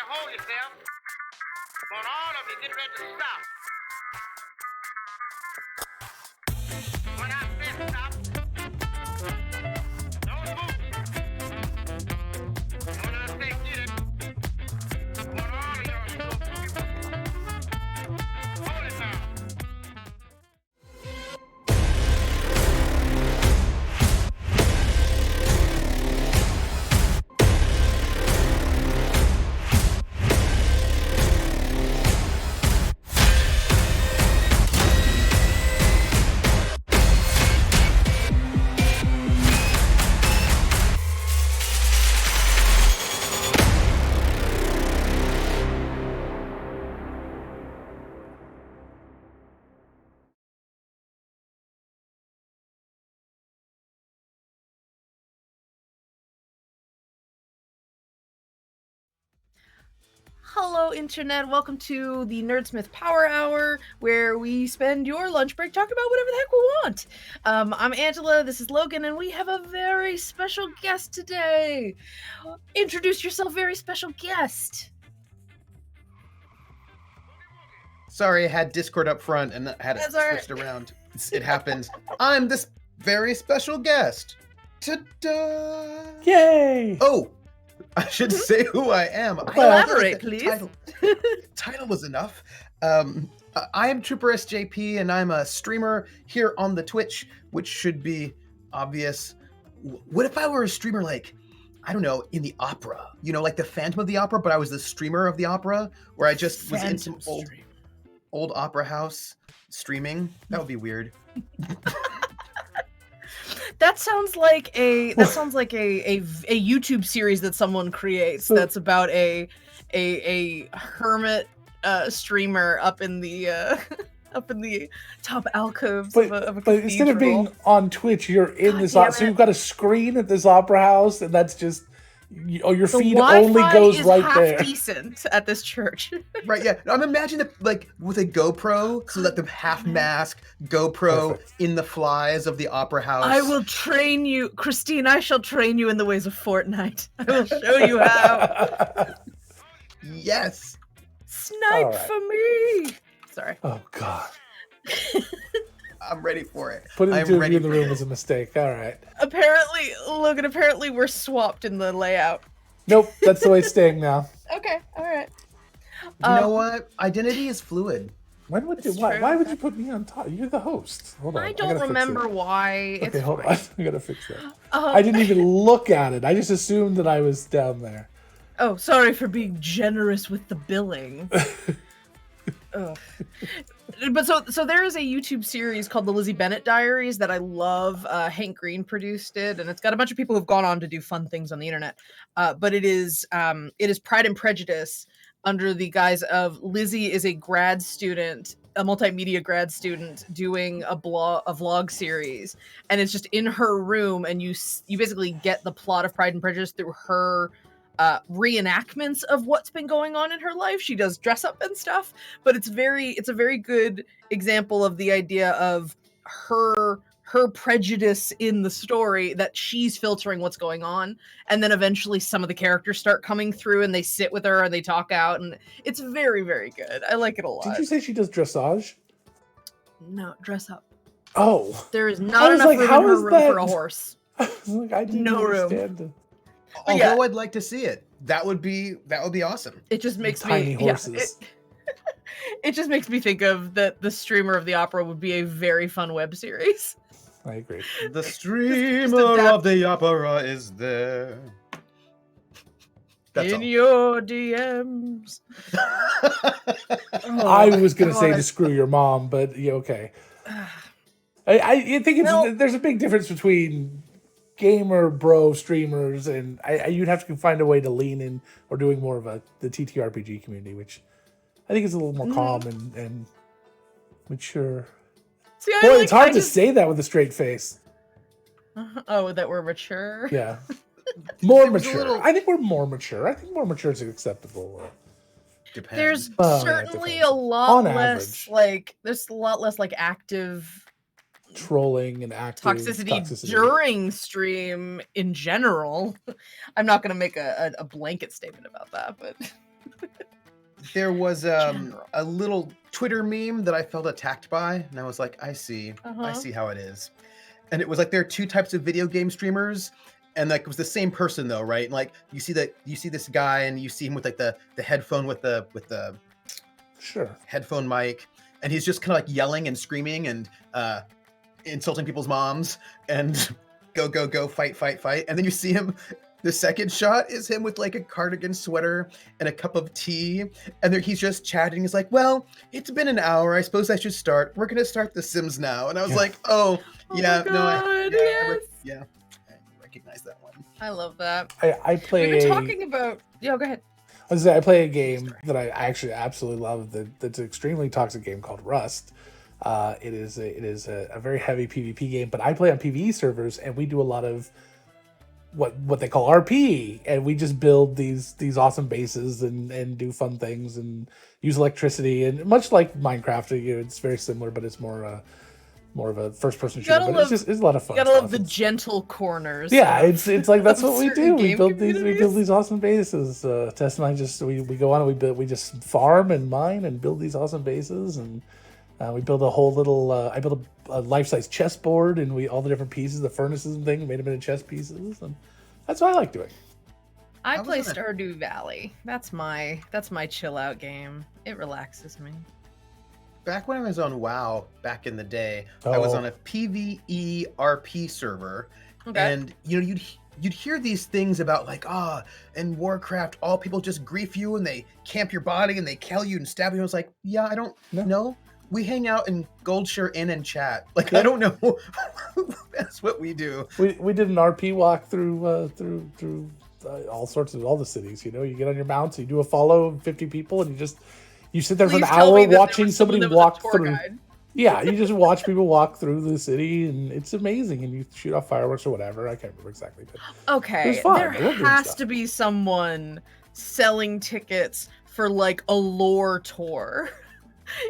hold yourself. I want all of you get ready to stop. When I say stop, don't move. When I say get it, I want all of y'all to go. Hold it now. Hello, Internet. Welcome to the Nerdsmith Power Hour, where we spend your lunch break talking about whatever the heck we want. I'm Angela, this is Logan, and we have a very special guest today. Introduce yourself, very special guest. Sorry, I had Discord up front and had it switched around. It happened. I'm this very special guest. Ta-da! Yay! Oh, I should say who I am. Elaborate, please. Title was enough. I am TrooperSJP, and I'm a streamer here on the Twitch, which should be obvious. What if I were a streamer like, I don't know, in the opera? You know, like the Phantom of the Opera, but I was the streamer of the opera, where I just was in some old opera house streaming. That would be weird. That sounds like a YouTube series that someone creates. That's about a hermit streamer up in the top alcoves of a cathedral. But instead of being on Twitch, you're in this. So you've got a screen at this opera house, and that's just your feed only goes right there. Decent at this church. Right, yeah. I'm imagining like with a GoPro, so that the half mask GoPro in the flies of the opera house. I will train you, Christine. I shall train you in the ways of Fortnite. I will show you how. Yes. Snipe for me. Sorry. Oh God. I'm ready for it. Putting two of you in the room was a mistake. All right. Apparently, Logan, we're swapped in the layout. Nope, that's the way it's staying now. Okay, all right. You know what? Identity is fluid. Why would you put me on top? You're the host. Hold on. I don't remember why. Okay, hold on. I gotta fix that. I didn't even look at it. I just assumed that I was down there. Oh, sorry for being generous with the billing. But so there is a YouTube series called the Lizzie Bennet Diaries that I love. Hank Green produced it, and it's got a bunch of people who've gone on to do fun things on the internet. But it is Pride and Prejudice under the guise of Lizzie is a grad student, a multimedia grad student doing a vlog series, and it's just in her room, and you basically get the plot of Pride and Prejudice through her reenactments of what's been going on in her life. She does dress up and stuff, but it's a very good example of the idea of her prejudice in the story, that she's filtering what's going on, and then eventually some of the characters start coming through and they sit with her and they talk out, and it's very, very good. I like it a lot. Did you say she does dressage? No, dress up. Oh, there is not enough room in her room for a horse. I didn't understand room. Although I'd like to see it. That would be awesome. It just makes tiny horses. It just makes me think of that the streamer of the opera would be a very fun web series. I agree. The streamer of the opera is there. That's in your DMs. I was going to say to screw your mom, but okay. I think there's a big difference between gamer bro streamers, and you'd have to find a way to lean in or doing more of the TTRPG community, which I think is a little more calm and mature. See, it's hard to say that with a straight face. Oh, that we're mature? Yeah. More mature. I think we're more mature. I think more mature is acceptable. Depends. There's certainly a lot less active trolling and active toxicity during stream in general. I'm not going to make a blanket statement about that, but There was General. a little Twitter meme that I felt attacked by, and I was like, I see Uh-huh. how it is. And it was like there are two types of video game streamers, and like it was the same person though, right? And like you see this guy, and you see him with like the headphone with the Sure. headphone mic, and he's just kind of like yelling and screaming and insulting people's moms and go fight. And then you see him. The second shot is him with like a cardigan sweater and a cup of tea, and he's just chatting. He's like, "Well, it's been an hour. I suppose I should start. We're gonna start The Sims now." And I was like, "Oh, yeah, my no, God, yes. I recognize that one." I love that. I play. We've been talking about. Yeah, go ahead. I play a game that I actually absolutely love. That's an extremely toxic game called Rust. It is a very heavy PvP game, but I play on PvE servers, and we do a lot of what they call RP, and we just build these awesome bases and do fun things and use electricity, and much like Minecraft, it's very similar, but it's more of a first person shooter. But it's a lot of fun. You gotta love the gentle corners. Yeah, it's like that's what we do. We build communities. these awesome bases. Tess and I we go on and we just farm and mine and build these awesome bases, and we build a whole little. I built a life-size chessboard, and all the different pieces, the furnaces and things, made them into chess pieces, and that's what I like doing. I play Stardew Valley. That's my chill out game. It relaxes me. Back when I was on WoW back in the day, I was on a PvE RP server, and you'd hear these things about like, in Warcraft, all people just grief you and they camp your body and they kill you and stab you. I was like, yeah, I don't know. We hang out in Goldshire Inn and chat. Like, I don't know. That's what we do. We did an RP walk through all the cities. You get on your mounts, you do a follow of 50 people, and you sit there for an hour watching somebody walk through. Guide. Yeah, you just watch people walk through the city, and it's amazing. And you shoot off fireworks or whatever. I can't remember exactly. But okay, there has to be someone selling tickets for like a lore tour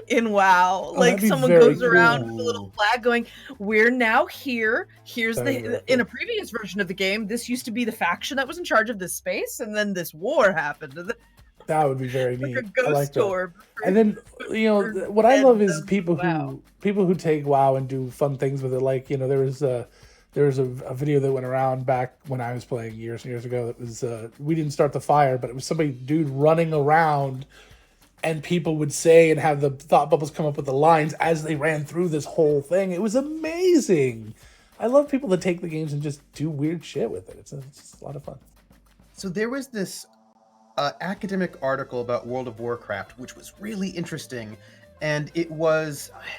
in WoW. Like someone goes around with a little flag going, "We're now here. Here's in a previous version of the game, this used to be the faction that was in charge of this space, and then this war happened." That would be very neat. Like a ghost tour. And then what I love is people who take WoW and do fun things with it. Like there was a video that went around back when I was playing years and years ago. That was we didn't start the fire, but it was dude running around, and people would say and have the thought bubbles come up with the lines as they ran through this whole thing. It was amazing. I love people that take the games and just do weird shit with it. It's a lot of fun. So there was this academic article about World of Warcraft, which was really interesting. And I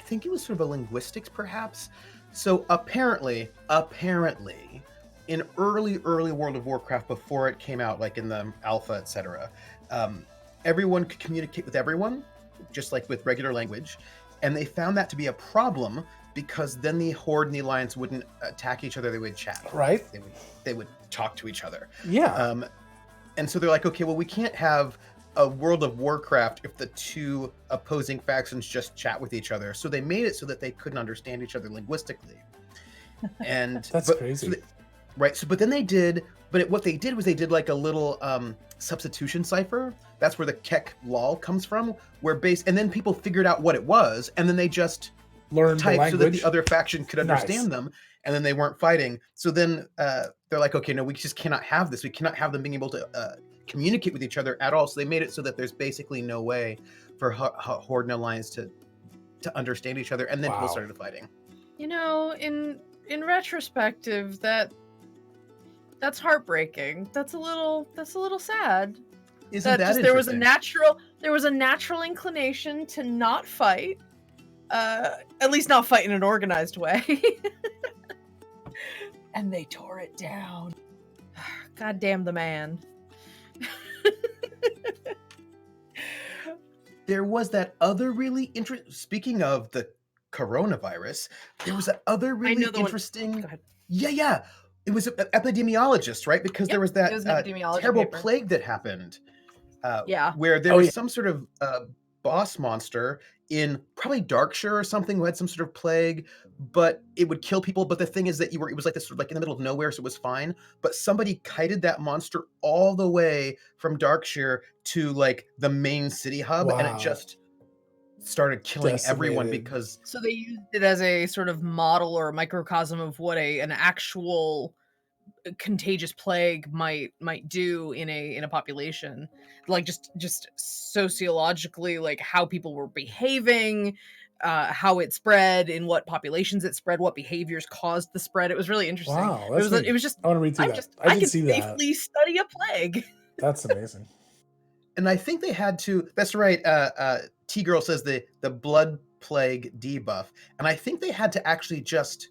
think it was sort of a linguistics, perhaps. So apparently, in early World of Warcraft, before it came out, like in the alpha, etc., everyone could communicate with everyone, just like with regular language. And they found that to be a problem because then the Horde and the Alliance wouldn't attack each other; they would chat. Right? They would talk to each other. Yeah. And so they're like, okay, well, we can't have a World of Warcraft if the two opposing factions just chat with each other. So they made it so that they couldn't understand each other linguistically. And that's crazy. But then they did. But what they did was they did like a little substitution cipher. That's where the Keck lol comes from. And then people figured out what it was, and then they just learned typed so that the other faction could understand them. And then they weren't fighting. So then they're like, okay, no, we just cannot have this. We cannot have them being able to communicate with each other at all. So they made it so that there's basically no way for Horde and Alliance to understand each other. And then people started fighting. In retrospective, that's heartbreaking. That's a little sad. Isn't that there was a natural inclination to not fight. At least not fight in an organized way. And they tore it down. God damn the man. There was that other really interesting. Speaking of the coronavirus, there was that other really interesting. Yeah. It was an epidemiologist, right? Because there was that terrible plague that happened. Where there was some sort of boss monster in probably Darkshire or something who had some sort of plague, but it would kill people. But the thing is that it was like this sort of like in the middle of nowhere, so it was fine. But somebody kited that monster all the way from Darkshire to like the main city hub, and it Wow. just started killing everyone Decimated. because So they used it as a sort of model or a microcosm of what an actual contagious plague might do in a population, like just sociologically, like how people were behaving, how it spread, in what populations it spread, what behaviors caused the spread. It was really interesting. Wow, that's neat. It was just I want to read through that. I I did can see that. safely study a plague. That's amazing. and I think they had to. That's right. T Girl says the blood plague debuff, and I think they had to actually just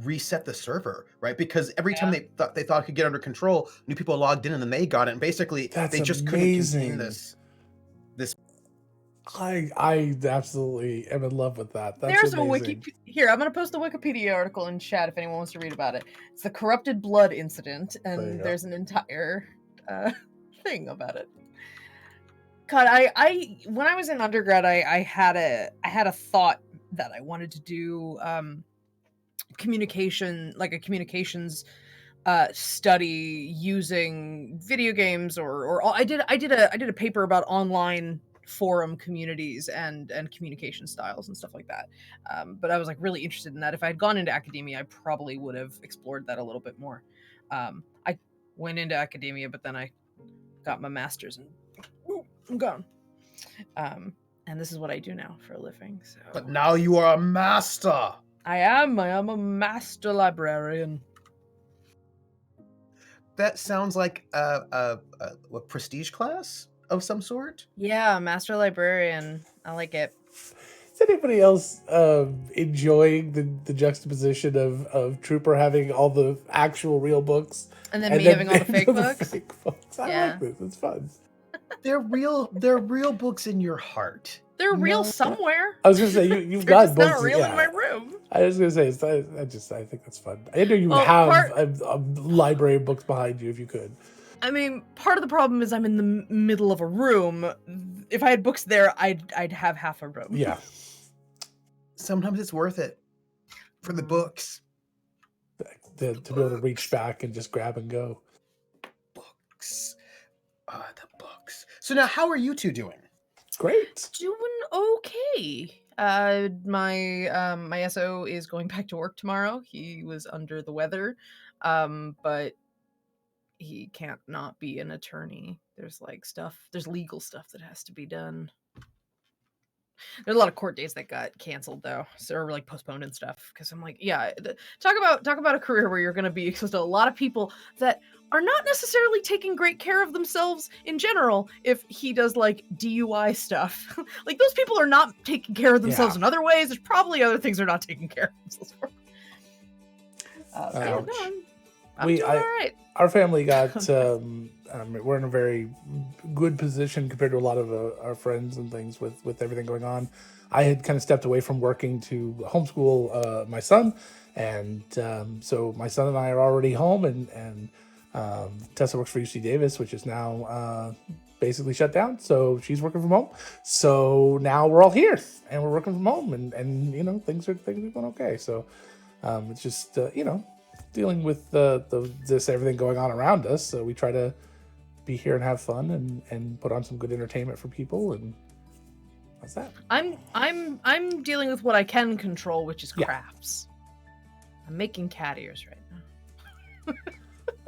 reset the server, right? Because every time they thought it could get under control, new people logged in and then they got it, and basically That's they just amazing. couldn't contain this. I absolutely am in love with that. That's There's amazing. here. I'm going to post a Wikipedia article in chat if anyone wants to read about it. It's the corrupted blood incident, There you and go. there's an entire thing about it. God, I when I was in undergrad, I had a thought that I wanted to do communications study using video games, or I did a paper about online forum communities and communication styles and stuff like that. But I was like really interested in that. If I had gone into academia, I probably would have explored that a little bit more. I went into academia, but then I got my master's and I'm gone. And this is what I do now for a living. So But now you are a master. I am a master librarian. That sounds like a prestige class of some sort. Yeah, master librarian. I like it. Is anybody else enjoying the juxtaposition of Trooper having all the actual real books And then me having all the fake books. fake books? I Yeah. like this. It's fun. They're real books in your heart. They're real No. somewhere. I was gonna say you've They're got just books. not real yeah. in my room. I was gonna say I think that's fun. I know you Well, have a library of books behind you if you could. I mean, part of the problem is I'm in the middle of a room. If I had books there, I'd have half a room. Yeah. Sometimes it's worth it for the books. To be able to reach back and just grab and go. Books. The books. So now, how are you two doing? Great. Doing okay. My SO is going back to work tomorrow. He was under the weather, but he can't not be an attorney. There's legal stuff that has to be done. There's a lot of court days that got canceled though, or like postponed and stuff. Because I'm like, yeah, talk about a career where you're going to be exposed to a lot of people that are not necessarily taking great care of themselves in general. If he does like DUI stuff, like those people are not taking care of themselves in other ways. There's probably other things they're not taking care of themselves for. Ouch. I'm doing all right. Our family got we're in a very good position compared to a lot of our friends and things with everything going on. I had kind of stepped away from working to homeschool my son, and so my son and I are already home, and Tessa works for UC Davis, which is now basically shut down, so she's working from home. So now we're all here and we're working from home, and you know, things are going okay. So it's just dealing with this everything going on around us. So we try to be here and have fun and put on some good entertainment for people, and that's that. I'm dealing with what I can control, which is Yeah. crafts. I'm making cat ears right now.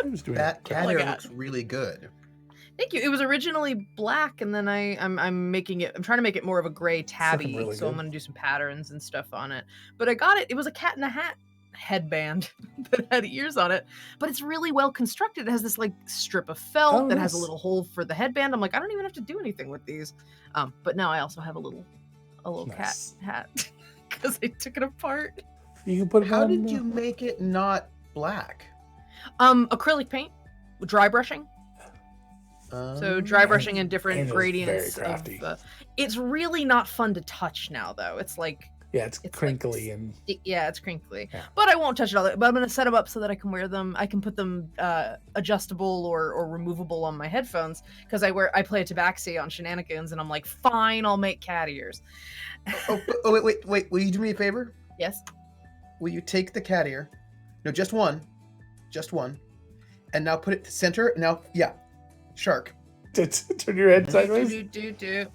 I was doing That cat my hair God. looks really good. Thank you. It was originally black, and then I'm making it. I'm trying to make it more of a gray tabby, really so I'm good. gonna do some patterns and stuff on it. But I got it. It was a cat in a hat headband that had ears on it, but it's really well constructed. It has this like strip of felt that has a nice. little hole for the headband. I'm like, I don't even have to do anything with these. But now I also have a little Nice. cat hat because I took it apart. You can put it How on. did you make it not black? Acrylic paint, dry brushing. So dry brushing and different and it's gradients. very crafty. It's really not fun to touch now, though. It's like Yeah, it's It's crinkly like, and yeah, it's crinkly. Yeah. But I won't touch it all. But I'm gonna set them up so that I can wear them. I can put them adjustable or removable on my headphones because I play a tabaxi on Shenanigans, and I'm like, fine, I'll make cat ears. Wait. Will you do me a favor? Yes. Will you take the cat ear? No, just one, and now put it to center. Now, yeah, shark. turn your head sideways. Do. You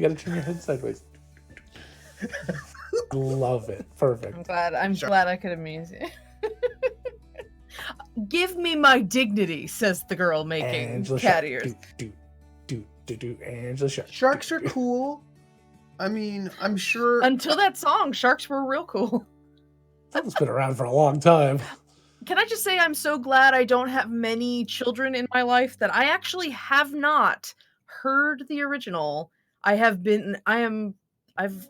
gotta turn your head sideways. Love it. Perfect. I'm glad I could amuse you. Give me my dignity, says the girl making Angela cat Shark. ears. Do. Angela Shark. Sharks are cool. I mean, I'm sure. Until that song, sharks were real cool. That's been around for a long time. Can I just say I'm so glad I don't have many children in my life that I actually have not heard the original. I've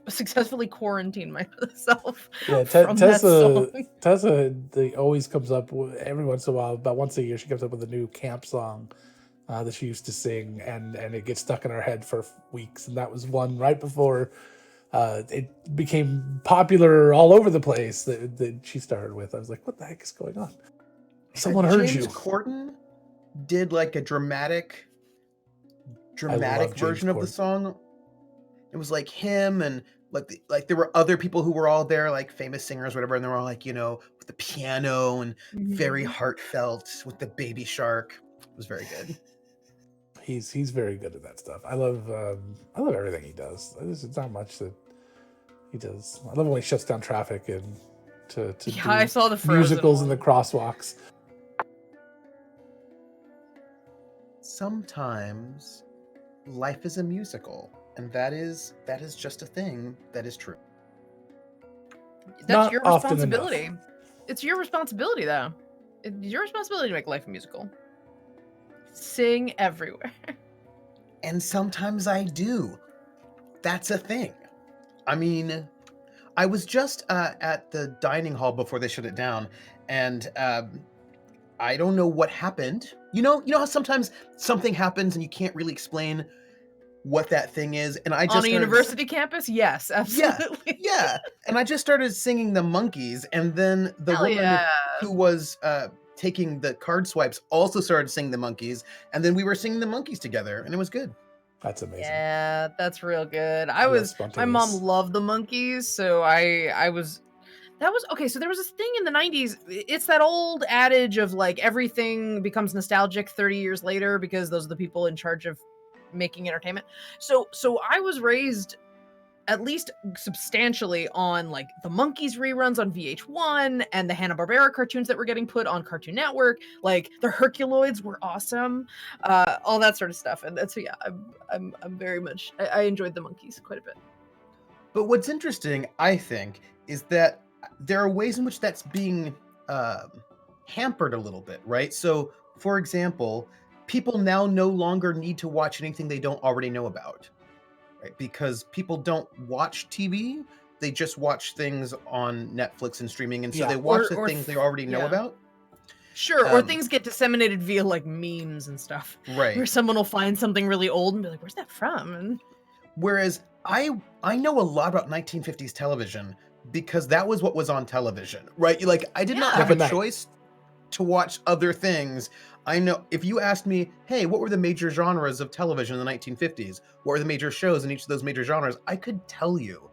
successfully quarantined myself from that song. Tessa always comes up every once in a while, about once a year, she comes up with a new camp song that she used to sing, and it gets stuck in her head for weeks. And that was one right before it became popular all over the place that she started with. I was like, what the heck is going on? Someone heard James you. Corden did like a dramatic version of the song. It was like him and like there were other people who were all there, like famous singers, whatever, and they were all like, with the piano and very heartfelt with the baby shark. It was very good. He's very good at that stuff. I love everything he does. There's not much that he does. I love when he shuts down traffic and to do I saw the Frozen musicals one. and the crosswalks. Sometimes life is a musical, and that is just a thing that is true. That's Not your often responsibility. enough. It's your responsibility, though. It's your responsibility to make life a musical. Sing everywhere. And sometimes I do. That's a thing. I mean, I was just at the dining hall before they shut it down, and I don't know what happened. You know how sometimes something happens and you can't really explain what that thing is, and I just On a university campus? Yes, absolutely. Yeah. And I just started singing the Monkeys, and then the Hell woman yeah. who was taking the card swipes also started singing the Monkeys, and then we were singing the Monkeys together, and it was good. That's amazing. Yeah, that's real good. My mom loved the Monkeys, so that was okay. So there was this thing in the 90s. It's that old adage of like everything becomes nostalgic 30 years later because those are the people in charge of making entertainment. So I was raised at least substantially on like the Monkeys reruns on VH1 and the Hanna-Barbera cartoons that were getting put on Cartoon Network. Like the Herculoids were awesome, all that sort of stuff. And that's I'm very much I enjoyed the Monkeys quite a bit. But what's interesting, I think, is that there are ways in which that's being hampered a little bit, right? So, for example, people now no longer need to watch anything they don't already know about, right? Because people don't watch TV, they just watch things on Netflix and streaming, and so they watch the things they already know about. Sure, or things get disseminated via like memes and stuff. Right. Where someone will find something really old and be like, where's that from? And whereas I know a lot about 1950s television because that was what was on television, right? Like I did not have a choice to watch other things. I know if you asked me, hey, what were the major genres of television in the 1950s? What were the major shows in each of those major genres? I could tell you,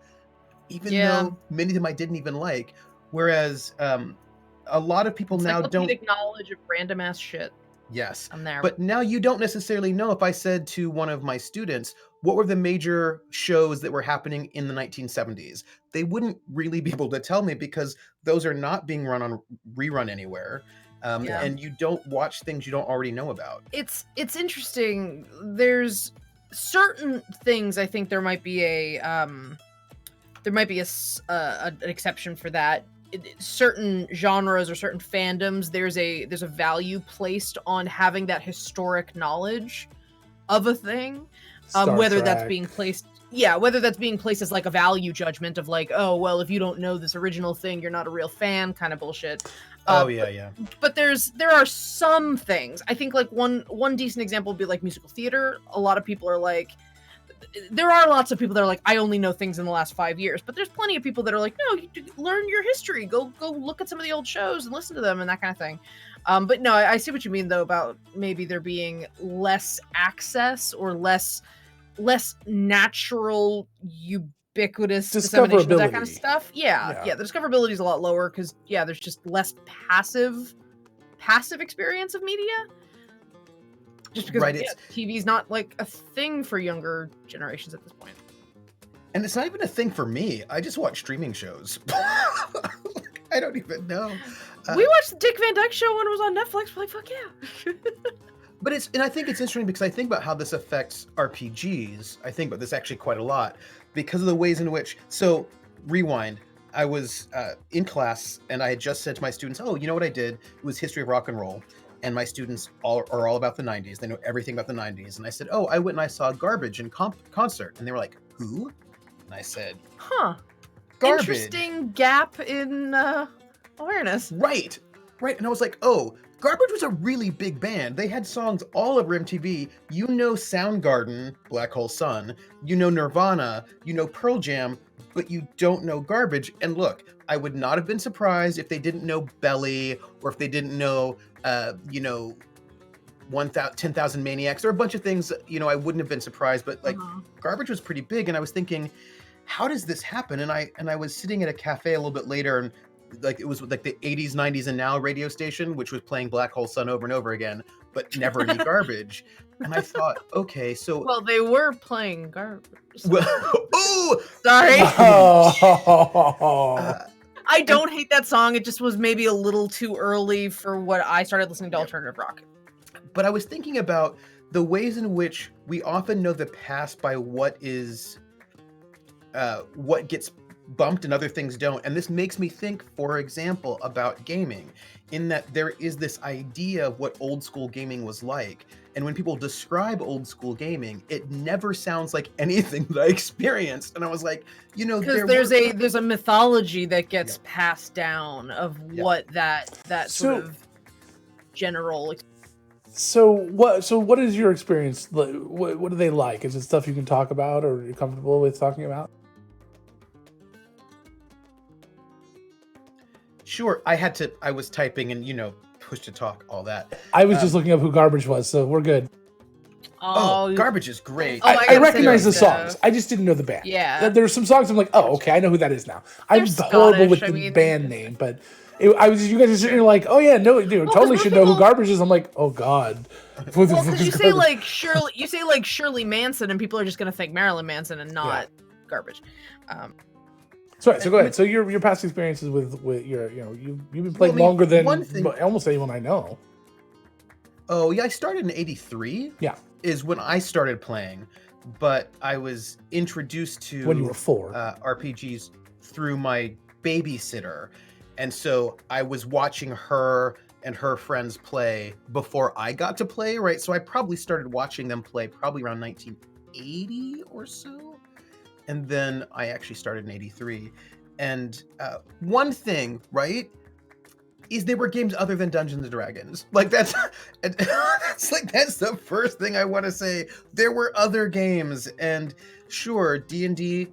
even though many of them I didn't even like. Whereas a lot of people now don't knowledge of random ass shit. Yes. I'm there. But now you don't necessarily know. If I said to one of my students, what were the major shows that were happening in the 1970s? They wouldn't really be able to tell me because those are not being rerun anywhere. And you don't watch things you don't already know about. It's interesting. There's certain things I think there might be an exception for that. Certain genres or certain fandoms, there's a value placed on having that historic knowledge of a thing, whether that's being placed as like a value judgment of like, oh well, if you don't know this original thing, you're not a real fan, kind of bullshit. But there are some things. I think like one decent example would be like musical theater. A lot of people are like, there are lots of people that are like, I only know things in the last 5 years, but there's plenty of people that are like, no, you learn your history, go look at some of the old shows and listen to them and that kind of thing. But no, I see what you mean though about maybe there being less access or less natural, ubiquitous dissemination of that kind of stuff. Yeah, the discoverability is a lot lower because there's just less passive experience of media. Just because TV's not like a thing for younger generations at this point. And it's not even a thing for me. I just watch streaming shows. I don't even know. We watched the Dick Van Dyke Show when it was on Netflix. We're like, fuck yeah. But I think it's interesting because I think about how this affects RPGs. I think about this actually quite a lot because of the ways in which. So rewind. I was in class and I had just said to my students, "Oh, you know what I did? It was history of rock and roll." And my students are all about the 90s. They know everything about the 90s. And I said, "Oh, I went and I saw Garbage in concert." And they were like, "Who?" And I said, "Huh, Garbage." Interesting gap in awareness. Right. And I was like, "Oh, Garbage was a really big band. They had songs all over MTV. You know Soundgarden, Black Hole Sun. You know Nirvana. You know Pearl Jam. But you don't know Garbage." And look, I would not have been surprised if they didn't know Belly or if they didn't know, 10,000 Maniacs or a bunch of things. I wouldn't have been surprised. But like, Garbage was pretty big, and I was thinking, how does this happen? And I was sitting at a cafe a little bit later, and like it was like the 80s, 90s, and now radio station, which was playing Black Hole Sun over and over again, but never any Garbage. And I thought, okay, so well, they were playing Garbage. Well, oh, sorry. I don't hate that song. It just was maybe a little too early for what I started listening to alternative rock. But I was thinking about the ways in which we often know the past by what gets bumped and other things don't. And this makes me think, for example, about gaming, in that there is this idea of what old school gaming was like. And when people describe old school gaming, it never sounds like anything that I experienced. And I was like, because there's a mythology that gets passed down of what that sort of general. So what is your experience? What do they like? Is it stuff you can talk about or you're comfortable with talking about? Sure. I was typing and, push to talk, all that. I was just looking up who Garbage was, so we're good. Oh, Garbage is great. I recognize the songs. I just didn't know the band. Yeah. There's some songs I'm like, oh, okay, I know who that is now. I'm horrible with the band name, but you guys are sitting here like, oh yeah, no, dude, totally should know who Garbage is. I'm like, oh god. Well, because you say like Shirley Manson, and people are just gonna think Marilyn Manson and not Garbage. Sorry, so go ahead. So your past experiences with your, you've been playing longer than almost anyone I know. Oh yeah, I started in '83. Yeah, is when I started playing, but I was introduced to when you were 4 RPGs through my babysitter, and so I was watching her and her friends play before I got to play. Right, so I probably started watching them play probably around 1980 or so. And then I actually started in '83. And one thing, right, is there were games other than Dungeons and Dragons. Like that's the first thing I want to say. There were other games, and sure, D&D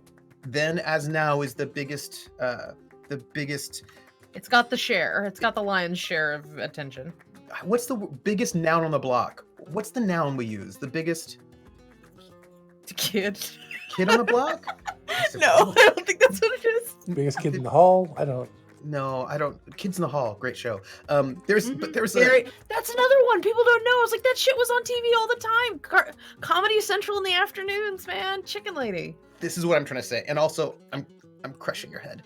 then as now is the biggest. It's got the share. It's got the lion's share of attention. What's the biggest noun on the block? What's the noun we use? The biggest kid. Kid on the block? No, I don't think that's what it is. Biggest kid in the hall? I don't. No, I don't. Kids in the Hall, great show. There's that's another one people don't know. I was like, that shit was on TV all the time. Comedy Central in the afternoons, man. Chicken Lady. This is what I'm trying to say, and also I'm crushing your head.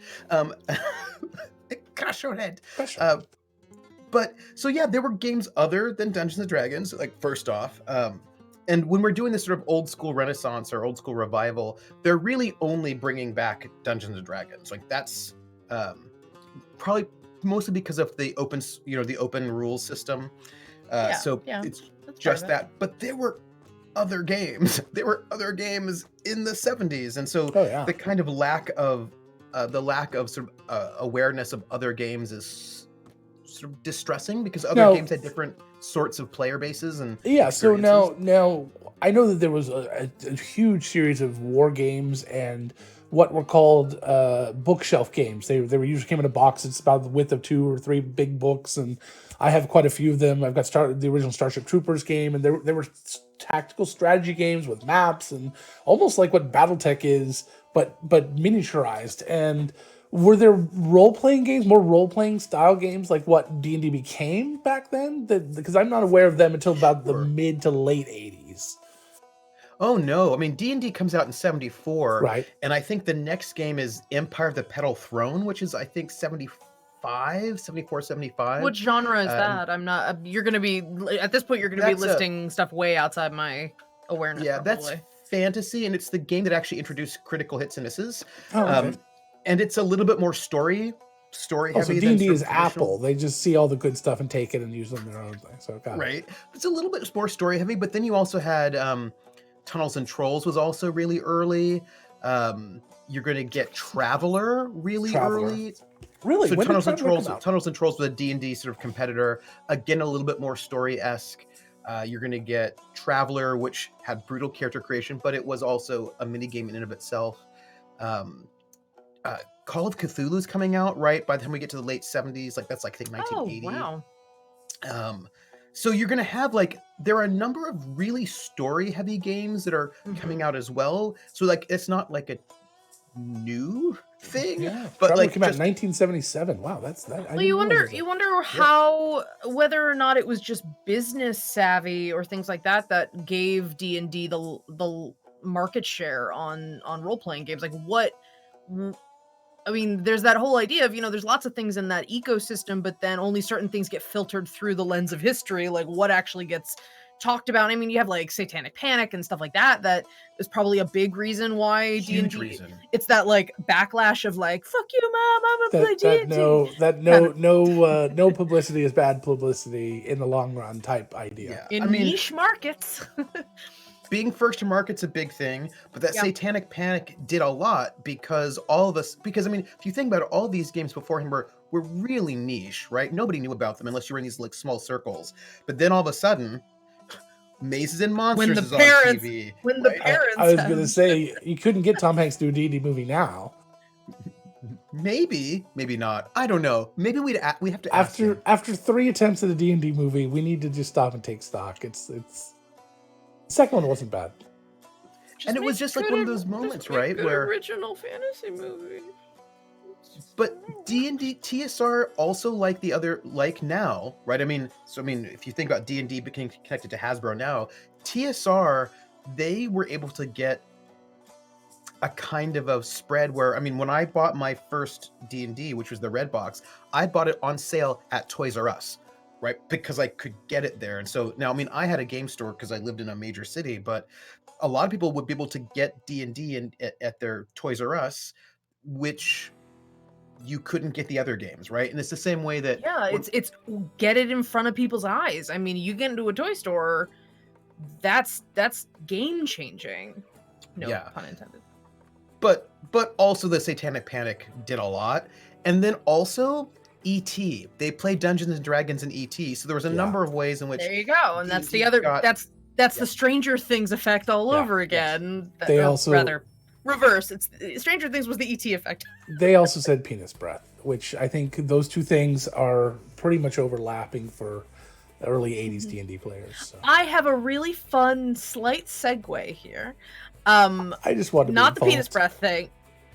Crush your head. But so yeah, there were games other than Dungeons and Dragons. Like first off, and when we're doing this sort of old school Renaissance or old school revival, they're really only bringing back Dungeons and Dragons. Like that's probably mostly because of the open, the open rules system. It's just that. But there were other games. There were other games in the 70s, and so the kind of lack of sort of awareness of other games is sort of distressing because other No. games had different sorts of player bases and Yeah, so experiences? now I know that there was a huge series of war games and what were called bookshelf games. They were usually came in a box. It's about the width of 2 or 3 big books, and I have quite a few of them. I've got the original Starship Troopers game, and there were tactical strategy games with maps and almost like what BattleTech is, but miniaturized. And were there role-playing games, more role-playing style games like what D&D became back then? Because I'm not aware of them until about the Sure. mid to late 80s. Oh no, I mean D&D comes out in 74, Right. and I think the next game is Empire of the Petal Throne, which is I think 75, 74, 75. What genre is Um, that? I'm not. You're gonna be at this point. You're gonna be That's a- listing stuff way outside my awareness. Yeah, probably. that's fantasy, and it's the game that actually introduced critical hits and misses. Oh, okay. And it's a little bit more story Oh, so heavy D&D than is sort of traditional- Apple. They just see all the good stuff and take it and use them their own thing. So got it. Right. It's a little bit more story heavy, but then you also had Tunnels and Trolls was also really early. You're going to get Traveler really Traveler. early. Really? So When did Tunnels and Traveler Trolls, come out? Tunnels and Trolls was a D&D sort of competitor. Again, a little bit more story-esque. You're going to get Traveler, which had brutal character creation, but it was also a mini game in and of itself. Call of Cthulhu's coming out, right? By the time we get to the late 70s, like that's like I think 1980. Oh wow. So you're gonna have like there are a number of really story heavy games that are coming out as well. So like it's not like a new thing, Yeah, but Traveler like came out in just 1977. Wow, that's that. I Well, didn't you realize wonder. it was You wonder how whether or not it was just business savvy or things like that that gave D&D the market share on role playing games. Like what? I mean, there's that whole idea of, there's lots of things in that ecosystem, but then only certain things get filtered through the lens of history, like what actually gets talked about. I mean, you have like Satanic Panic and stuff like that. That is probably a big reason why huge D&D. reason. It's that like backlash of like, "Fuck you, mom! I'm gonna play D&D." no publicity is bad publicity in the long run type idea. In I mean, niche markets. being first to market's a big thing, but that Yeah. Satanic Panic did a lot because all of us, because I mean, if you think about it, all these games before him were really niche, right? Nobody knew about them unless you were in these like small circles. But then all of a sudden, Mazes and Monsters the is parents- on TV. when the right? parents I was have- gonna say you couldn't get Tom Hanks to do a D&D movie now. Maybe not. I don't know. Maybe we'd have to ask him. After 3 attempts at a D&D movie, we need to just stop and take stock. It's the second one wasn't bad. And it was just like one of those moments, right, where original fantasy movie. but D&D TSR also like the other like now, right? I mean, if you think about D&D becoming connected to Hasbro now, TSR they were able to get a kind of a spread where when I bought my first D&D, which was the red box, I bought it on sale at Toys R Us, right? Because I could get it there. And so now I had a game store because I lived in a major city, but a lot of people would be able to get D&D at their Toys R Us, which you couldn't get the other games, right? And it's the same way that It's get it in front of people's eyes. I mean, you get into a toy store, that's game changing. No pun intended. But also the Satanic Panic did a lot. And then also E.T. They played Dungeons and Dragons in E.T. So there was a number of ways in which There you go. And that's the D&D other got- that's the Stranger Things effect all Yeah, over again. They also- rather reverse. It's Stranger Things was the ET effect. They also said penis breath, which I think those two things are pretty much overlapping for early 80s D&D players. So. I have a really fun slight segue here. I just wanted to Not be the penis involved. breath thing.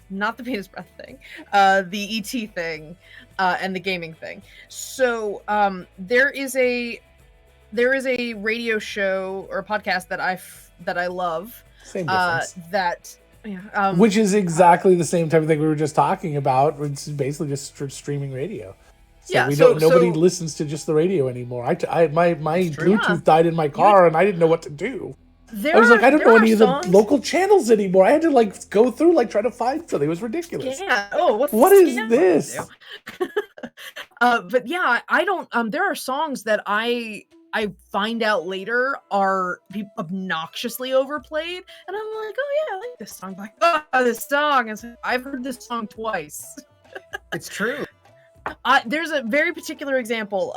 Not the penis breath thing. The ET thing, and the gaming thing. So there is a radio show or a podcast that I love. Same difference. Which is exactly the same type of thing we were just talking about. It's basically just streaming radio. So nobody listens to just the radio anymore. My Bluetooth died in my car and I didn't know what to do. I was like, I don't know any of the local channels anymore. I had to go through try to find something. It was ridiculous. Yeah. Oh, what is this? But yeah, I don't. There are songs that I find out later are obnoxiously overplayed, and I'm like, oh yeah, I like this song. This song. I've heard this song twice. It's true. There's a very particular example.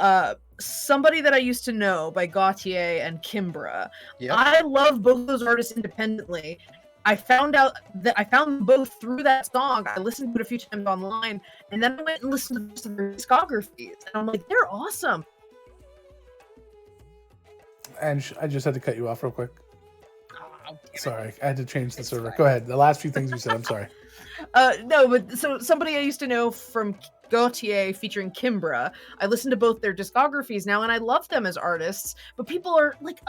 Somebody That I Used to Know by Gautier and Kimbra. Yep. I love both those artists independently. I found them both through that song. I listened to it a few times online, and then I went and listened to the rest of their discographies. And I'm like, they're awesome. And I just had to cut you off real quick. Oh, Sorry, I had to change the server. Go ahead. The last few things you said. I'm sorry. No, but so Somebody I Used to Know from Gautier featuring Kimbra. I listen to both their discographies now, and I love them as artists. But people are like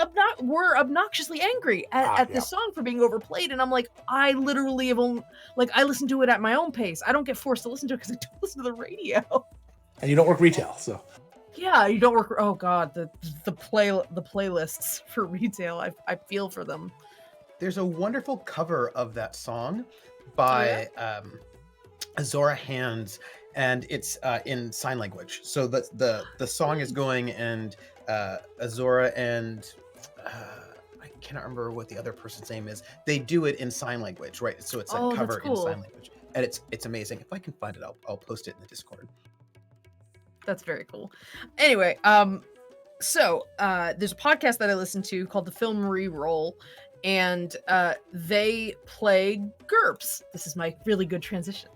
were obnoxiously angry at this song for being overplayed, and I'm like, I literally have only I listen to it at my own pace. I don't get forced to listen to it because I don't listen to the radio. And you don't work retail, so. Yeah, you don't work. Oh God, the playlists for retail. I feel for them. There's a wonderful cover of that song by Azora Hands, and it's in sign language. So the song is going, and Azora and I cannot remember what the other person's name is. They do it in sign language, right? So it's like covered in sign language, and it's amazing. If I can find it, I'll post it in the Discord. That's very cool. Anyway, so there's a podcast that I listen to called The Film Reroll, and they play GURPS. This is my really good transition.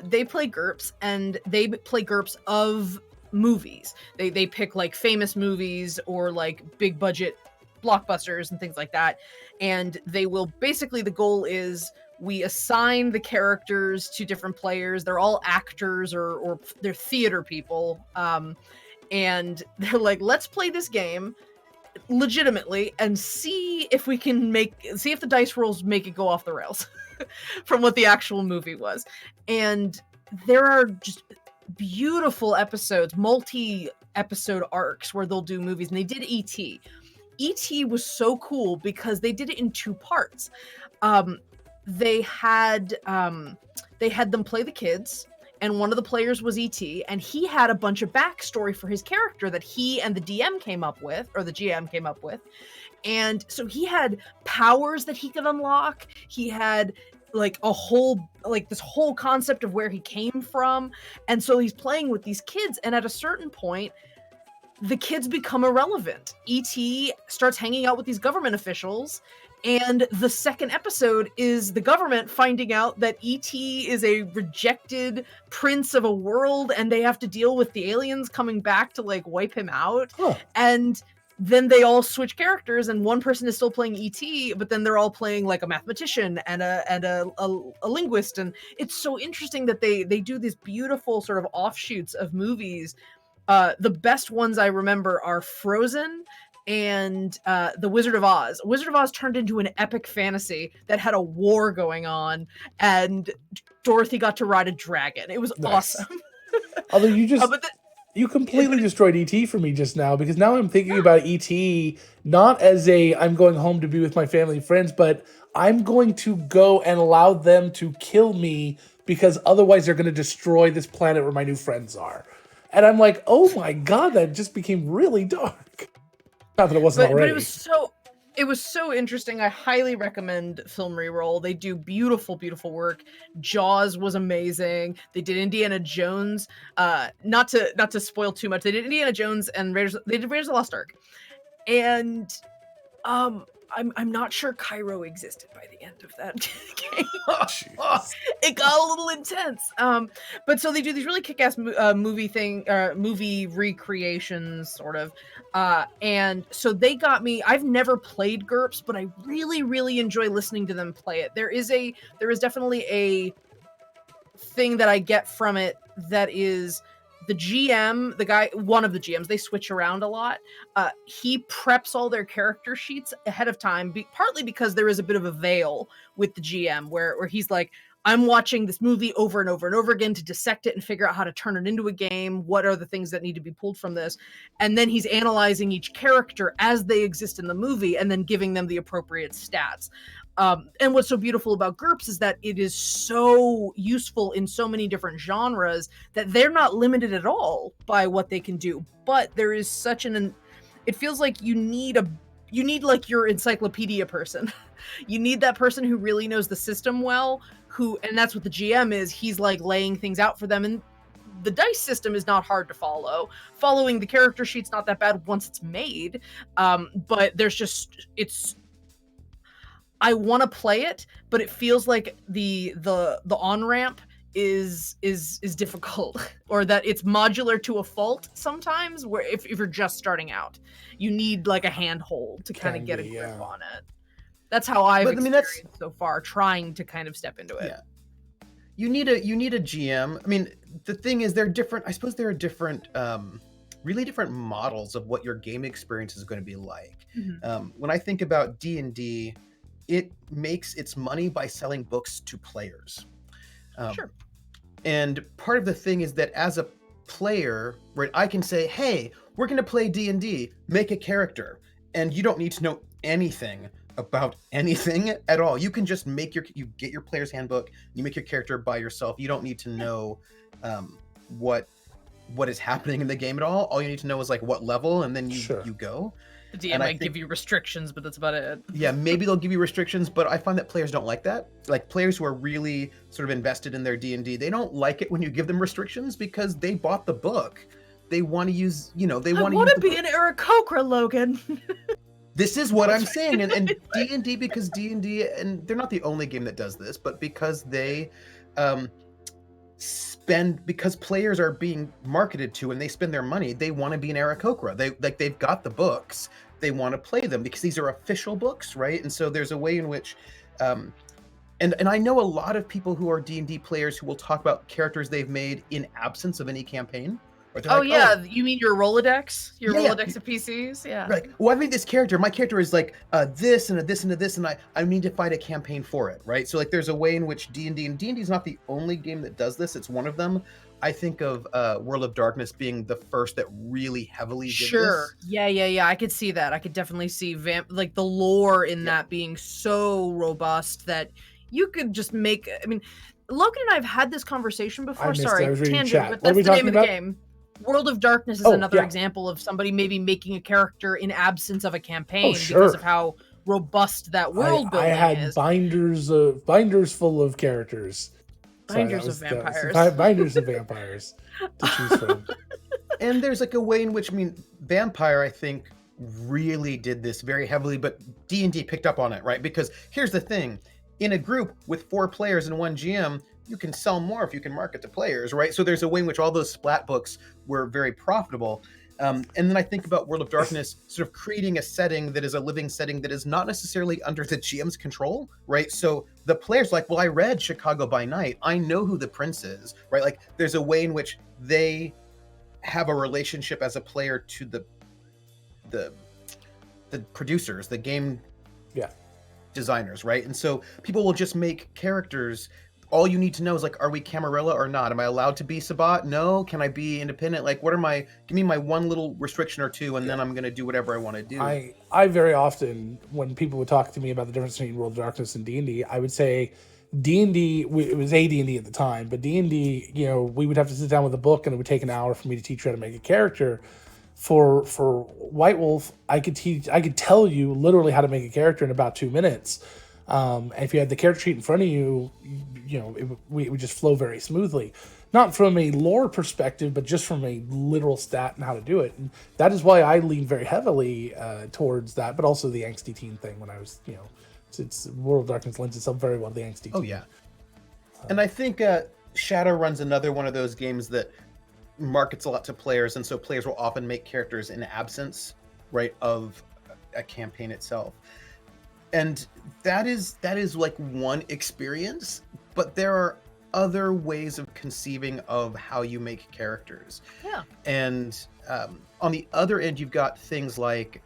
They play GURPS, and they play GURPS of movies. They pick like famous movies or like big budget blockbusters and things like that. And they will basically, the goal is we assign the characters to different players. They're all actors or they're theater people. And they're like, let's play this game legitimately and see if we can see if the dice rolls make it go off the rails from what the actual movie was. And there are just beautiful episodes, multi-episode arcs where they'll do movies. And they did E.T. E.T. was so cool because they did it in 2 parts. They had them play the kids, and one of the players was E.T., and he had a bunch of backstory for his character that he and the DM came up with, or the GM came up with. And so he had powers that he could unlock. He had like this whole concept of where he came from. And so he's playing with these kids, and at a certain point, the kids become irrelevant. E.T. starts hanging out with these government officials, and the second episode is the government finding out that E.T. is a rejected prince of a world, and they have to deal with the aliens coming back to like wipe him out. Oh. And then they all switch characters, and one person is still playing E.T., but then they're all playing like a mathematician and a linguist. And it's so interesting that they do these beautiful sort of offshoots of movies. The best ones I remember are Frozen and The Wizard of Oz. Wizard of Oz turned into an epic fantasy that had a war going on, and Dorothy got to ride a dragon. It was awesome. Although you completely destroyed E.T. for me just now, because now I'm thinking about E.T. not as I'm going home to be with my family and friends, but I'm going to go and allow them to kill me because otherwise they're going to destroy this planet where my new friends are. And I'm like, oh my God, that just became really dark. Not that it wasn't already. But it was so interesting. I highly recommend Film Reroll. They do beautiful, beautiful work. Jaws was amazing. They did Indiana Jones. Not to spoil too much. They did Indiana Jones and Raiders of the Lost Ark. And I'm not sure Cairo existed by the end of that game. It got a little intense. But so they do these really kick-ass movie recreations, sort of. And so they got me. I've never played GURPS, but I really, really enjoy listening to them play it. There is definitely a thing that I get from it that is the GM, one of the GMs, they switch around a lot. He preps all their character sheets ahead of time, partly because there is a bit of a veil with the GM where he's like, I'm watching this movie over and over and over again to dissect it and figure out how to turn it into a game. What are the things that need to be pulled from this? And then he's analyzing each character as they exist in the movie and then giving them the appropriate stats. And what's so beautiful about GURPS is that it is so useful in so many different genres that they're not limited at all by what they can do. But there is such it feels like you need like your encyclopedia person. You need that person who really knows the system well, and that's what the GM is. He's like laying things out for them. And the dice system is not hard to follow. Following the character sheet's not that bad once it's made. But there's just I want to play it, but it feels like the on ramp is difficult, or that it's modular to a fault sometimes. Where if you're just starting out, you need like a handhold to kind of get a grip on it. That's how I've experienced so far, trying to kind of step into it. Yeah. You need a GM. I mean, the thing is, they're different. I suppose there are different, really different models of what your game experience is going to be like. When I think about D&D, it makes its money by selling books to players. Sure. And part of the thing is that as a player, right, I can say, hey, we're going to play D&D, make a character, and you don't need to know anything about anything at all. You can just you get your player's handbook, you make your character by yourself. You don't need to know what is happening in the game at all. All you need to know is like what level, and then you go. The DM might give you restrictions, but that's about it. Yeah, maybe they'll give you restrictions, but I find that players don't like that. Like players who are really sort of invested in their D&D, they don't like it when you give them restrictions because they bought the book. They want to use, they want to use. I want to be an Aarakocra, Logan. This is what I'm saying, and D&D, because D&D, and they're not the only game that does this, but because they because players are being marketed to and they spend their money, they want to be an Aarakocra. They've got the books, they want to play them because these are official books, right? And so there's a way in which, and I know a lot of people who are D&D players who will talk about characters they've made in absence of any campaign. You mean your Rolodex? Rolodex of PCs? Yeah. Right. Well, I made this character. My character is like this and a this and a this, and I need to find a campaign for it, right? So like there's a way in which D&D, and D&D is not the only game that does this. It's one of them. I think of World of Darkness being the first that really heavily did this. Yeah. I could see that. I could definitely see like the lore in that being so robust that you could just make. I mean, Logan and I have had this conversation before. Sorry, tangent, but that's the name of the game. World of Darkness is another example of somebody maybe making a character in absence of a campaign because of how robust that world building is. I had binders full of characters. Binders of vampires. Binders of vampires to choose from. And there's like a way in which, Vampire, I think, really did this very heavily, but D&D picked up on it, right? Because here's the thing. In a group with 4 players and 1 GM, you can sell more if you can market to players, right? So there's a way in which all those splat books were very profitable. And then I think about World of Darkness sort of creating a setting that is a living setting that is not necessarily under the GM's control, right? So the player's like, well, I read Chicago by Night. I know who the prince is, right? Like there's a way in which they have a relationship as a player to the producers, the game designers, right? And so people will just make characters. All you need to know is like, are we Camarilla or not? Am I allowed to be Sabat? No. Can I be independent? Like, give me my one little restriction or two, and then I'm going to do whatever I want to do. I very often, when people would talk to me about the difference between World of Darkness and D&D, I would say D&D, it was AD&D at the time, but D&D, we would have to sit down with a book and it would take an hour for me to teach you how to make a character. For White Wolf, I could tell you literally how to make a character in about 2 minutes. And if you had the character sheet in front of you, it would just flow very smoothly. Not from a lore perspective, but just from a literal stat and how to do it. And that is why I lean very heavily towards that, but also the angsty teen thing when I was, it's World of Darkness lends itself very well to the angsty teen. Oh, yeah. And I think Shadowrun's another one of those games that markets a lot to players, and so players will often make characters in absence, right, of a campaign itself. And that is like one experience, but there are other ways of conceiving of how you make characters. Yeah. And on the other end, you've got things like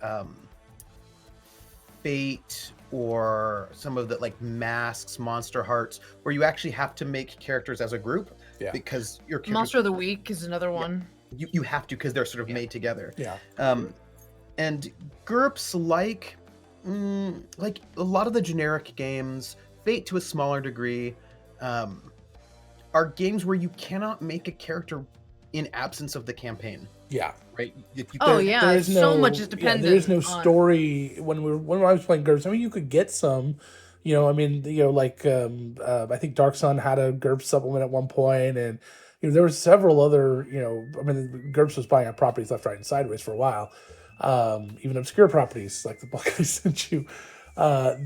Fate or some of the like Masks, Monster Hearts, where you actually have to make characters as a group. Yeah. Because your Monster of the Week is another one. Yeah, you have to, because they're sort of made together. Yeah. And GURPS, like a lot of the generic games, Fate to a smaller degree, are games where you cannot make a character in absence of the campampign. Yeah. Right. There's so much is dependent. There's no story when I was playing GURPS. I mean, you could get some. I think Dark Sun had a GURPS supplement at one point, and there were several other, I mean, GURPS was buying up properties left, right, and sideways for a while. Even obscure properties like the book I sent you. But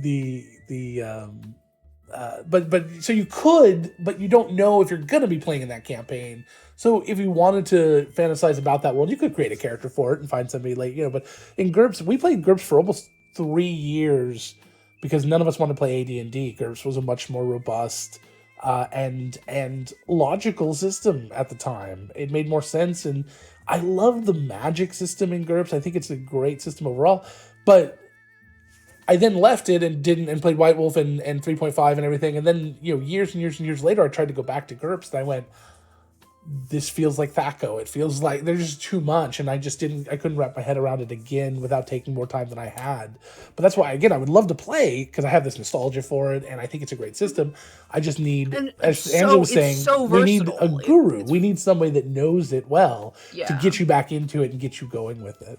so you could, but you don't know if you're going to be playing in that campaign. So if you wanted to fantasize about that world, you could create a character for it and find somebody like, but in GURPS, we played GURPS for almost 3 years because none of us wanted to play AD&D. GURPS was a much more robust and logical system at the time. It made more sense, and I love the magic system in GURPS. I think it's a great system overall, but I then left it and played White Wolf and 3.5 and everything. And then, years and years and years later, I tried to go back to GURPS and I went, this feels like THACO. It feels like there's just too much. And I couldn't wrap my head around it again without taking more time than I had. But that's why, again, I would love to play because I have this nostalgia for it. And I think it's a great system. I just need, as Angela was saying, we need a guru. We need somebody that knows it well to get you back into it and get you going with it.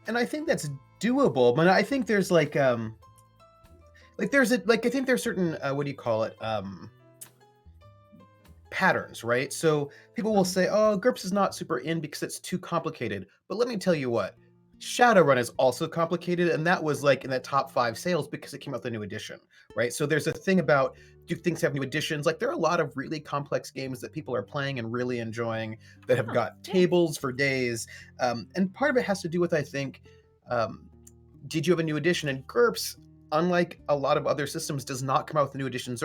And I think that's doable, but I think there's I think there's certain what do you call it, patterns, right? So people will say, oh, GURPS is not super in because it's too complicated, but let me tell you what, Shadowrun is also complicated, and that was in that top 5 sales because it came out with a new edition, right? So there's a thing about, do things have new editions? There are a lot of really complex games that people are playing and really enjoying that have got tables for days, and part of it has to do with, I think, did you have a new edition? And GURPS, unlike a lot of other systems, does not come out with new editions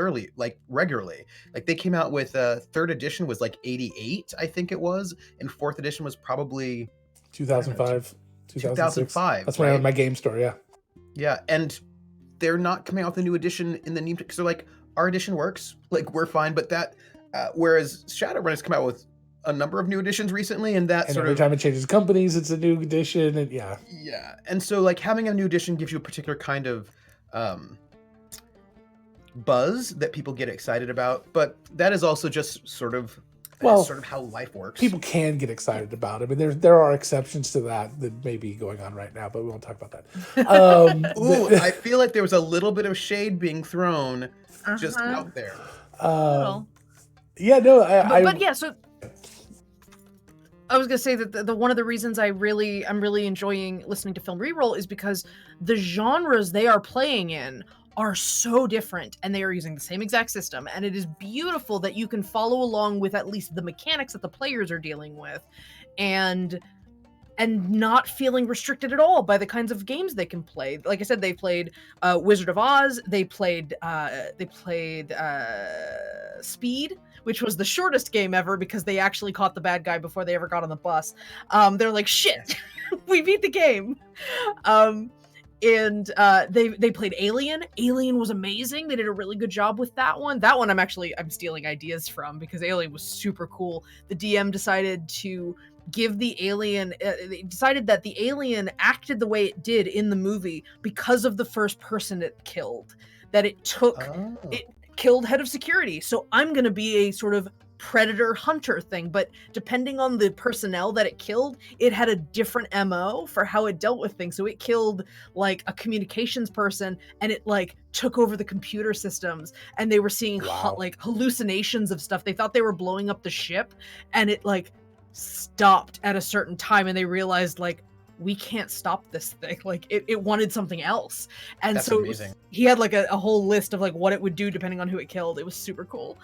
regularly. They came out with 3rd edition was 88, I think it was, and 4th edition was probably 2005. 2005. That's when I had my game store, yeah. Yeah, and they're not coming out with a new edition in the new, because they're our edition works, we're fine, but that, whereas Shadowrun has come out with a number of new editions recently, and every time it changes companies, it's a new edition, and yeah. And so having a new edition gives you a particular kind of buzz that people get excited about, but that is also just sort of how life works. People can get excited about it. I mean, there are exceptions to that may be going on right now, but we won't talk about that. I feel like there was a little bit of shade being thrown just out there. Yeah, no, but yeah, so I was gonna say that the one of the reasons I'm really enjoying listening to Film Reroll is because the genres they are playing in are so different, and they are using the same exact system, and it is beautiful that you can follow along with at least the mechanics that the players are dealing with, and not feeling restricted at all by the kinds of games they can play. Like I said, they played Wizard of Oz, they played Speed, which was the shortest game ever because they actually caught the bad guy before they ever got on the bus. They're like, shit, we beat the game. And they played Alien. Alien was amazing. They did a really good job with that one. That one I'm stealing ideas from because Alien was super cool. The DM decided to give the alien, they decided that the alien acted the way it did in the movie because of the first person it killed. That it killed head of security. So I'm going to be a sort of predator hunter thing, but depending on the personnel that it killed, it had a different MO for how it dealt with things. So it killed a communications person, and it took over the computer systems, and they were seeing hallucinations of stuff. They thought they were blowing up the ship, and it stopped at a certain time, and they realized we can't stop this thing. It wanted something else. And that's so amazing. He had a whole list of what it would do depending on who it killed. It was super cool.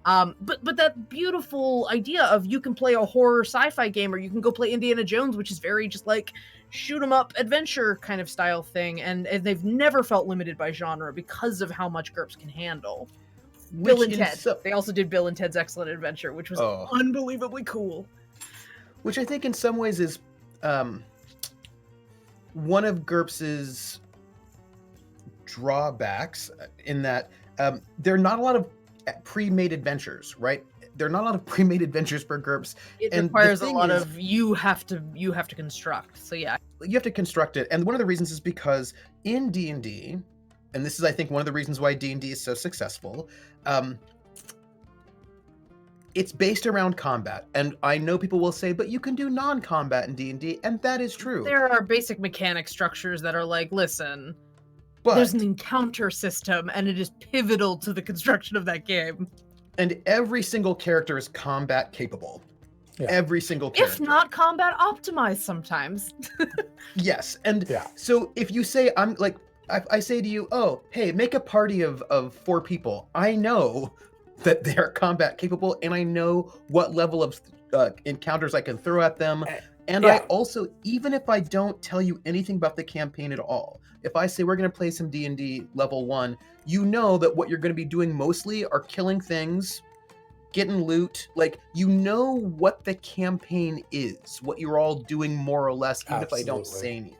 But that beautiful idea of you can play a horror sci-fi game, or you can go play Indiana Jones, which is very just shoot 'em up adventure kind of style thing. And they've never felt limited by genre because of how much GURPS can handle. Bill and Ted. They also did Bill and Ted's Excellent Adventure, which was unbelievably cool. Which I think in some ways is one of GURPS's drawbacks, in that there are not a lot of pre-made adventures, right? There are not a lot of pre-made adventures for GURPS. It requires a lot of you have to construct. So yeah, you have to construct it, and one of the reasons is because in D&D, and this is I think one of the reasons why D&D is so successful. It's based around combat, and I know people will say, but you can do non-combat in D&D, and that is true. There are basic mechanic structures that are listen, but there's an encounter system, and it is pivotal to the construction of that game. And every single character is combat capable. Yeah. Every single character. If not combat optimized sometimes. Yes. And Yeah. so if you say, I'm like, I say to you, oh, hey, make a party of 4 people. I know that they're combat capable, and I know what level of encounters I can throw at them. And I Yeah. also, even if I don't tell you anything about the campaign at all, if I say we're going to play some D&D level 1, you know that what you're going to be doing mostly are killing things, getting loot. Like, you know what the campaign is, what you're all doing more or less, even if I don't say anything.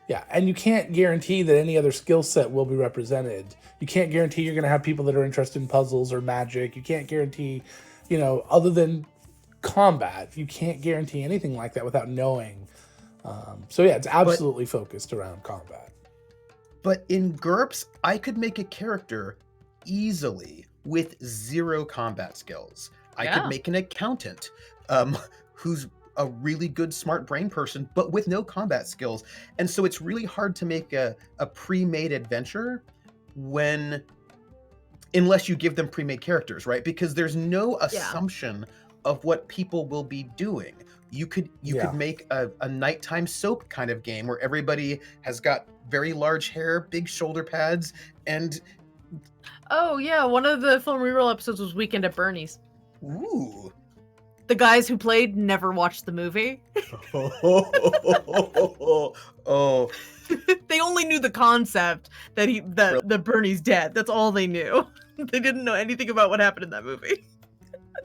Yeah, and you can't guarantee that any other skill set will be represented. You can't guarantee you're going to have people that are interested in puzzles or magic. You can't guarantee, other than combat, you can't guarantee anything like that without knowing. So yeah, it's absolutely focused around combat. But in GURPS, I could make a character easily with 0 combat skills. I could make an accountant who's a really good smart brain person, but with no combat skills. And so it's really hard to make a pre-made adventure unless you give them pre-made characters, right? Because there's no assumption of what people will be doing. You could make a nighttime soap kind of game where everybody has got very large hair, big shoulder pads, and Oh yeah, one of the film reroll episodes was Weekend at Bernie's. ooh. The guys who played never watched the movie. Oh. They only knew the concept that Bernie's dead. That's all they knew. They didn't know anything about what happened in that movie.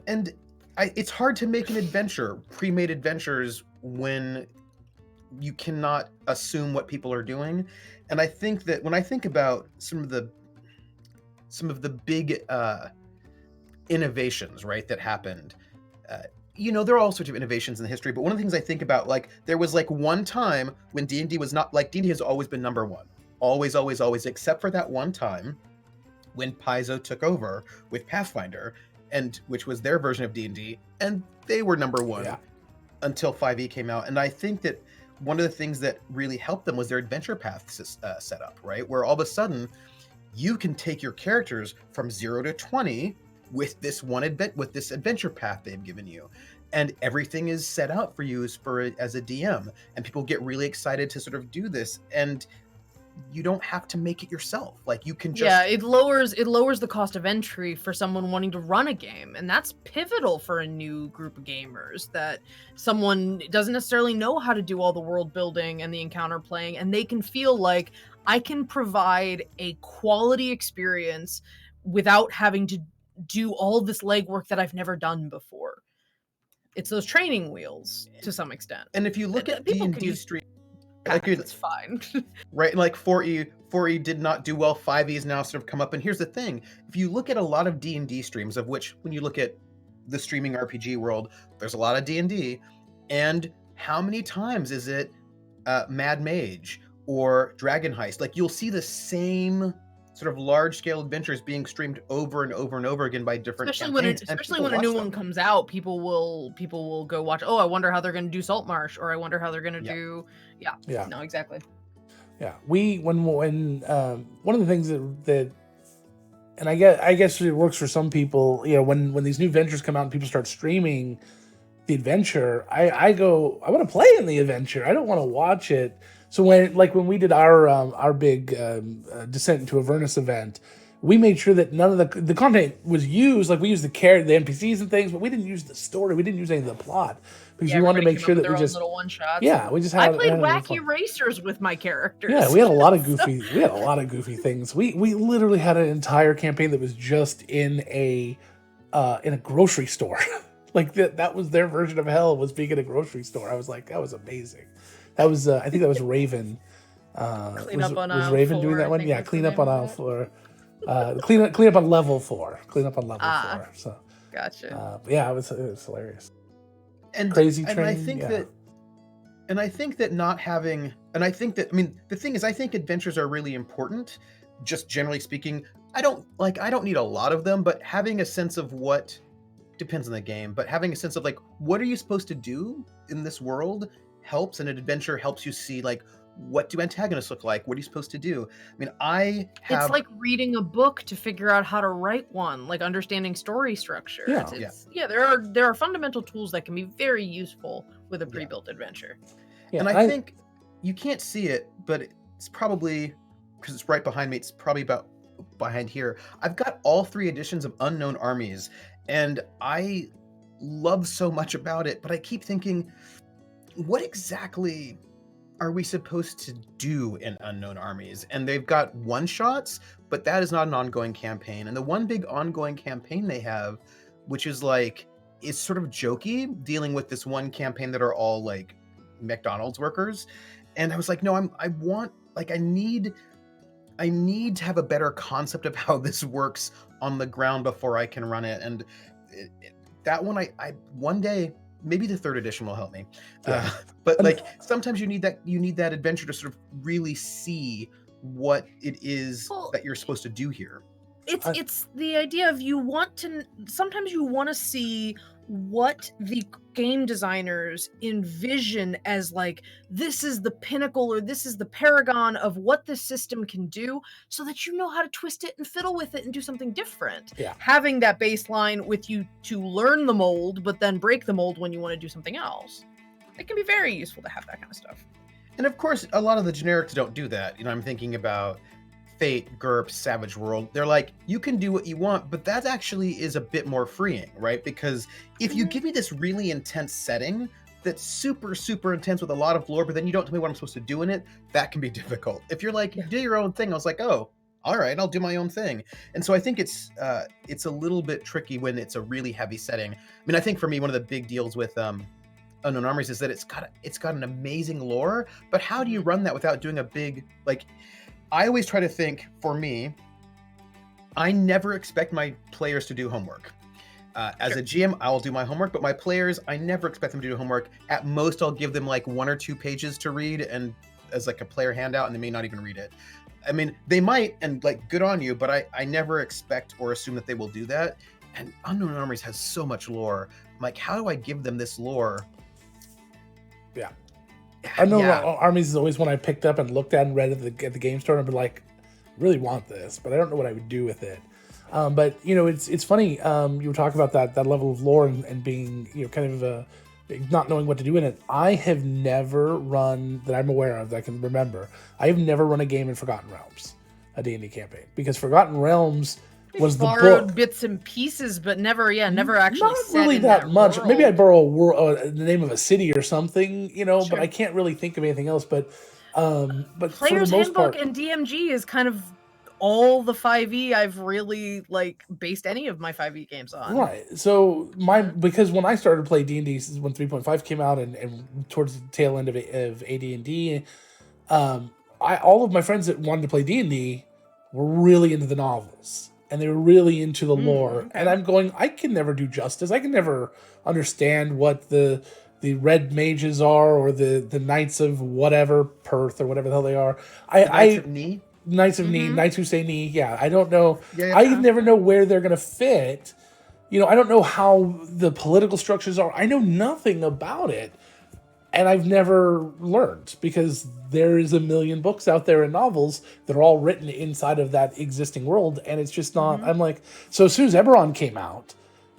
And it's hard to make an adventure, pre-made adventures, when you cannot assume what people are doing. And I think that when I think about some of the big innovations, right, that happened, there are all sorts of innovations in the history, but one of the things I think about, like, there was like one time when D&D was not, like, D&D has always been number one. Always, always, always, except for that one time when Paizo took over with Pathfinder, and which was their version of D&D, and they were number one until 5e came out. And I think that one of the things that really helped them was their adventure path setup, right? Where all of a sudden you can take your characters from 0 to 20 with this adventure path they've given you, and everything is set out for you as a DM, and people get really excited to sort of do this, and you don't have to make it yourself. Like, you can just it lowers the cost of entry for someone wanting to run a game, and that's pivotal for a new group of gamers, that someone doesn't necessarily know how to do all the world building and the encounter playing, and they can feel like, I can provide a quality experience without having to do all this legwork that I've never done before. It's those training wheels to some extent. And if you look at D&D stream, it's fine. Right, and like 4E did not do well. 5e is now sort of come up. And here's the thing: if you look at a lot of D&D streams, of which, when you look at the streaming RPG world, there's a lot of D&D, and how many times is it Mad Mage or Dragon Heist? Like, you'll see the same sort of large-scale adventures being streamed over and over and over again by different campaigns, especially when a new one comes out. People will go watch. Oh, I wonder how they're going to do Saltmarsh, or I wonder how they're going to do. Yeah. No, exactly. Yeah, when one of the things that, and I guess it works for some people. When these new ventures come out and people start streaming the adventure, I go, I want to play in the adventure. I don't want to watch it. So when we did our big Descent into Avernus event, we made sure that none of the content was used. Like, we used the NPCs and things, but we didn't use the story. We didn't use any of the plot, because we wanted to make sure that we just little one shots. Yeah, we just had. I played wacky racers with my characters. Yeah, we had a lot of goofy things. We literally had an entire campaign that was just in a grocery store. Like, that was their version of hell, was being in a grocery store. I was like, that was amazing. That was I think that was Raven. Was Raven doing that one? Yeah, clean up on aisle 4. Clean up on level 4. Clean up on level 4. So gotcha. But yeah, it was hilarious. And crazy train. And I think that not having, and I think that, I mean, the thing is, I think adventures are really important. Just generally speaking, I don't need a lot of them, but having a sense of what depends on the game. But having a sense of, like, what are you supposed to do in this world helps, and an adventure helps you see, like, what do antagonists look like? What are you supposed to do? I mean, I have It's like reading a book to figure out how to write one, like understanding story structure. Yeah. There are fundamental tools that can be very useful with a pre-built adventure. Yeah, and I think you can't see it, but it's probably because it's right behind me. It's probably about behind here. I've got all 3 editions of Unknown Armies, and I love so much about it, but I keep thinking, what exactly are we supposed to do in Unknown Armies? And they've got one-shots, but that is not an ongoing campaign. And the one big ongoing campaign they have, which is like, is sort of jokey, dealing with this one campaign that are all like McDonald's workers. And I was like, no, I need to have a better concept of how this works on the ground before I can run it. And that one, I one day, maybe the 3rd edition will help me. Yeah. But like sometimes you need that adventure to sort of really see what it is that you're supposed to do here. It's the idea of sometimes you want to see what the game designers envision as like, this is the pinnacle or this is the paragon of what the system can do, so that you know how to twist it and fiddle with it and do something different. Yeah. Having that baseline with you to learn the mold, but then break the mold when you want to do something else. It can be very useful to have that kind of stuff. And of course, a lot of the generics don't do that. I'm thinking about Fate, GURPS, Savage World. They're like, you can do what you want, but that actually is a bit more freeing, right? Because if you give me this really intense setting that's super, super intense with a lot of lore, but then you don't tell me what I'm supposed to do in it, that can be difficult. If you're like, do your own thing, I was like, oh, all right, I'll do my own thing. And so I think it's a little bit tricky when it's a really heavy setting. I mean, I think for me, one of the big deals with Unknown Armies is that it's got an amazing lore, but how do you run that without doing a big, like, I always try to think, for me, I never expect my players to do homework. As a GM, I'll do my homework, but my players, I never expect them to do homework. At most, I'll give them like 1 or 2 pages to read and as like a player handout, and they may not even read it. I mean, they might, and like, good on you, but I never expect or assume that they will do that. And Unknown Armies has so much lore. I'm like, how do I give them this lore? Yeah. Unknown Armies is always one I picked up and looked at and read at the game store and been like, really want this, but I don't know what I would do with it. But it's funny. You were talking about that level of lore and being kind of not knowing what to do in it. I have never run, that I'm aware of, that I can remember, I have never run a game in Forgotten Realms, a D&D campaign, because Forgotten Realms was the borrowed book. Bits and pieces, but never actually not set really in that much. world. Maybe I borrow the name of a city or something, Sure. but I can't really think of anything else. But for Player's the most Handbook part, and DMG is kind of all the 5e I've really based any of my 5e games on. right. So because when I started to play D&D, when 3.5 came out and towards the tail end of AD&D, all of my friends that wanted to play D&D were really into the novels. And they were really into the lore. Okay. And I'm going, I can never do justice. I can never understand what the red mages are, or the knights of whatever, Perth, or whatever the hell they are. Knights of Knee? Knights of Knee, Knights who say knee. Yeah, I don't know. Yeah. I never know where they're going to fit. I don't know how the political structures are. I know nothing about it. And I've never learned, because there is a million books out there and novels that are all written inside of that existing world. And it's just not, I'm like, so as soon as Eberron came out,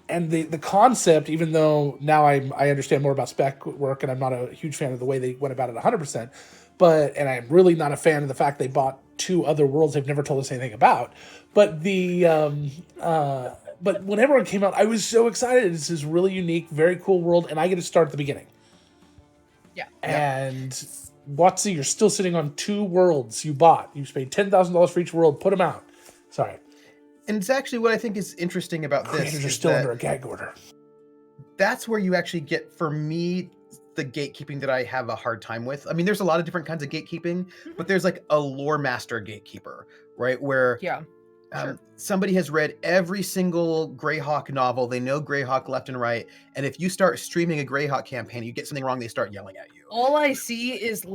and the concept, even though now I understand more about spec work, and I'm not a huge fan of the way they went about it 100%, and I'm really not a fan of the fact they bought 2 other worlds they've never told us anything about. But but when Eberron came out, I was so excited. It's this really unique, very cool world, and I get to start at the beginning. Yeah. And WotC, you're still sitting on 2 worlds you bought. You paid $10,000 for each world. Put them out. Sorry. And it's actually what I think is interesting about this. Creators are still under a gag order. That's where you actually get, for me, the gatekeeping that I have a hard time with. I mean, there's a lot of different kinds of gatekeeping, but there's like a lore master gatekeeper, right? Where Sure. Somebody has read every single Greyhawk novel. They know Greyhawk left and right. And if you start streaming a Greyhawk campaign, you get something wrong, they start yelling at you. All I see is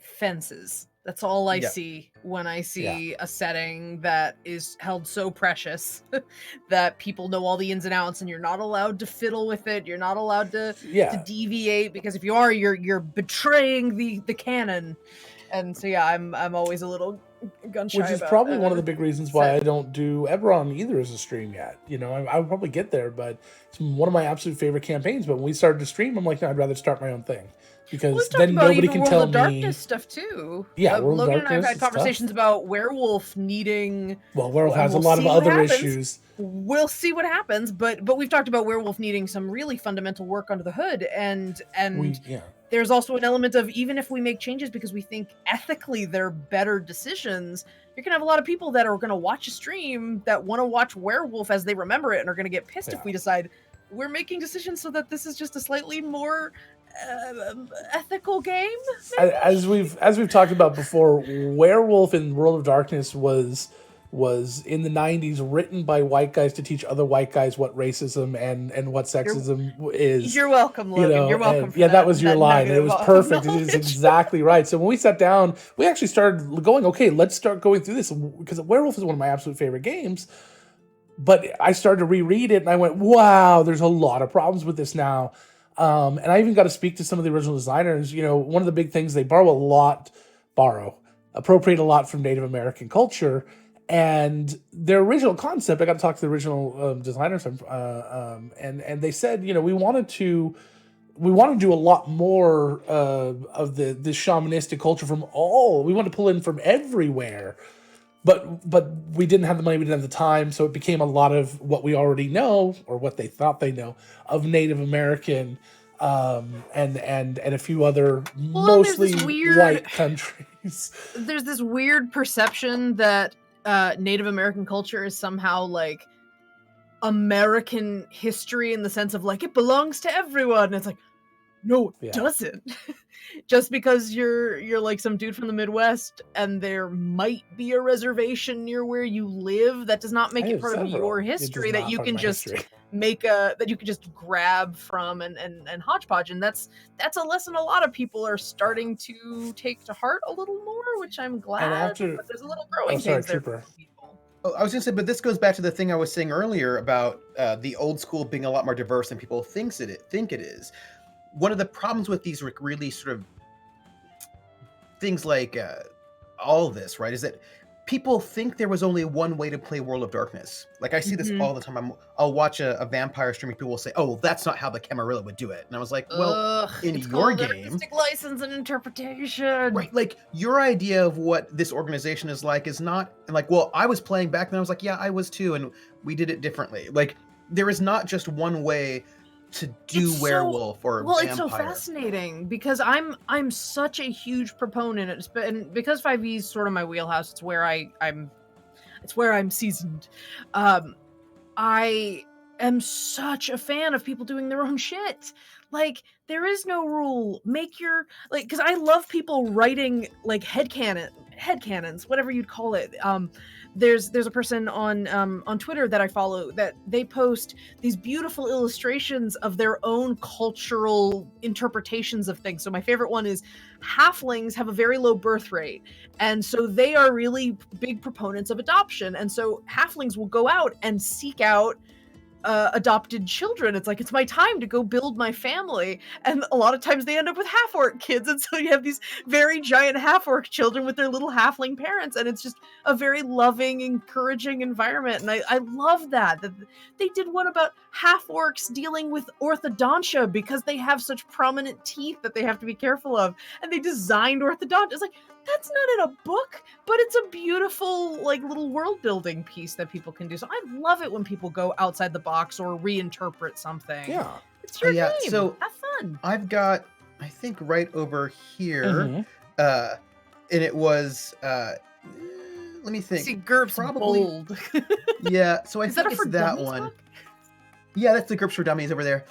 fences. That's all I see when I see a setting that is held so precious that people know all the ins and outs, and you're not allowed to fiddle with it. You're not allowed to deviate, because if you are, you're betraying the canon. And so yeah, I'm always a little gun shy Which is about, probably one of the big reasons why I set. don't do Eberron either as a stream yet. You know, I would probably get there, but it's one of my absolute favorite campaigns. But when we started to stream, I'm like, no, I'd rather start my own thing because We've talked then about nobody even can World tell of me. Darkness stuff too. Yeah, World of Logan and I have Darkness had is tough. conversations about Werewolf needing. Well, Werewolf and has a we'll lot of see what other happens. issues. We'll see what happens, but we've talked about Werewolf needing some really fundamental work under the hood, and there's also an element of, even if we make changes because we think ethically they're better decisions, you're gonna have a lot of people that are gonna watch a stream that want to watch Werewolf as they remember it and are gonna get pissed if we decide we're making decisions so that this is just a slightly more ethical game. As we've talked about before, Werewolf in World of Darkness was in the 90s written by white guys to teach other white guys what racism and what sexism is. You're welcome, Logan. You know, you're welcome. Yeah, that was your line. It was perfect. Knowledge. It is exactly right. So when we sat down, we actually started going, okay, let's start going through this, because Werewolf is one of my absolute favorite games. But I started to reread it and I went, wow, there's a lot of problems with this now. And I even got to speak to some of the original designers. You know, one of the big things, they appropriate a lot from Native American culture. And their original concept, I got to talk to the original designers, and they said, you know, we want to do a lot more of the shamanistic culture we want to pull in from everywhere. But we didn't have the money, we didn't have the time, so it became a lot of what we already know, or what they thought they know, of Native American and a few other mostly white countries. There's this weird perception that Native American culture is somehow like American history, in the sense of like it belongs to everyone. And it's like, no, it doesn't. Just because you're like some dude from the Midwest and there might be a reservation near where you live, that does not make it part of your history that you can just that you can just grab from and hodgepodge. And that's a lesson a lot of people are starting to take to heart a little more, which I'm glad. But there's a little growing pains there for people. Oh, I was going to say, but this goes back to the thing I was saying earlier about the old school being a lot more diverse than people think it is. One of the problems with these really sort of things like all this, right, is that people think there was only one way to play World of Darkness. Like, I see this all the time. I'll watch a vampire stream, people will say, oh, that's not how the Camarilla would do it. And I was like, well, in your game... artistic license and interpretation. Right, like, your idea of what this organization is not... Like, well, I was playing back then, I was like, yeah, I was too, and we did it differently. Like, there is not just one way to do werewolf or vampire. It's so fascinating because I'm such a huge proponent, and because 5e is sort of my wheelhouse, it's where I'm seasoned. I am such a fan of people doing their own shit. Like, there is no rule. Make your, like, because I love people writing like headcanons, whatever you'd call it. There's a person on Twitter that I follow that they post these beautiful illustrations of their own cultural interpretations of things. So my favorite one is halflings have a very low birth rate, and so they are really big proponents of adoption. And so halflings will go out and seek out adopted children. It's like, it's my time to go build my family, and a lot of times they end up with half-orc kids, and so you have these very giant half-orc children with their little halfling parents, and it's just a very loving, encouraging environment. And I love that they did one about half-orcs dealing with orthodontia because they have such prominent teeth that they have to be careful of, and they designed orthodontia. It's like, that's not in a book, but it's a beautiful, like, little world building piece that people can do. So I love it when people go outside the box or reinterpret something. Yeah. It's your game. So have fun. I've got, I think, right over here, and it was, let me think. See, GURPS probably bold. Yeah, so I think it's that one. Book? Yeah, that's the GURPS for Dummies over there.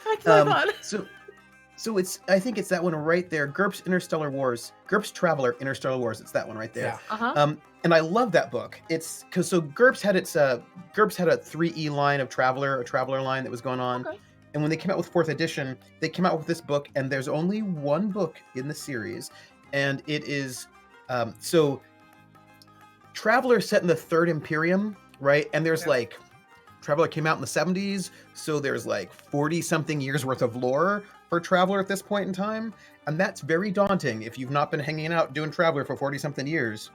So it's, I think it's that one right there. GURPS Interstellar Wars, GURPS Traveler Interstellar Wars. It's that one right there. Yeah. And I love that book. It's because GURPS had GURPS had a 3E line of a Traveler line that was going on. Okay. And when they came out with 4th edition, they came out with this book, and there's only one book in the series, and it is so Traveler set in the 3rd Imperium, right? And there's like Traveler came out in the 70s, so there's like 40 something years worth of lore for Traveler at this point in time, and that's very daunting if you've not been hanging out doing Traveler for 40 something years.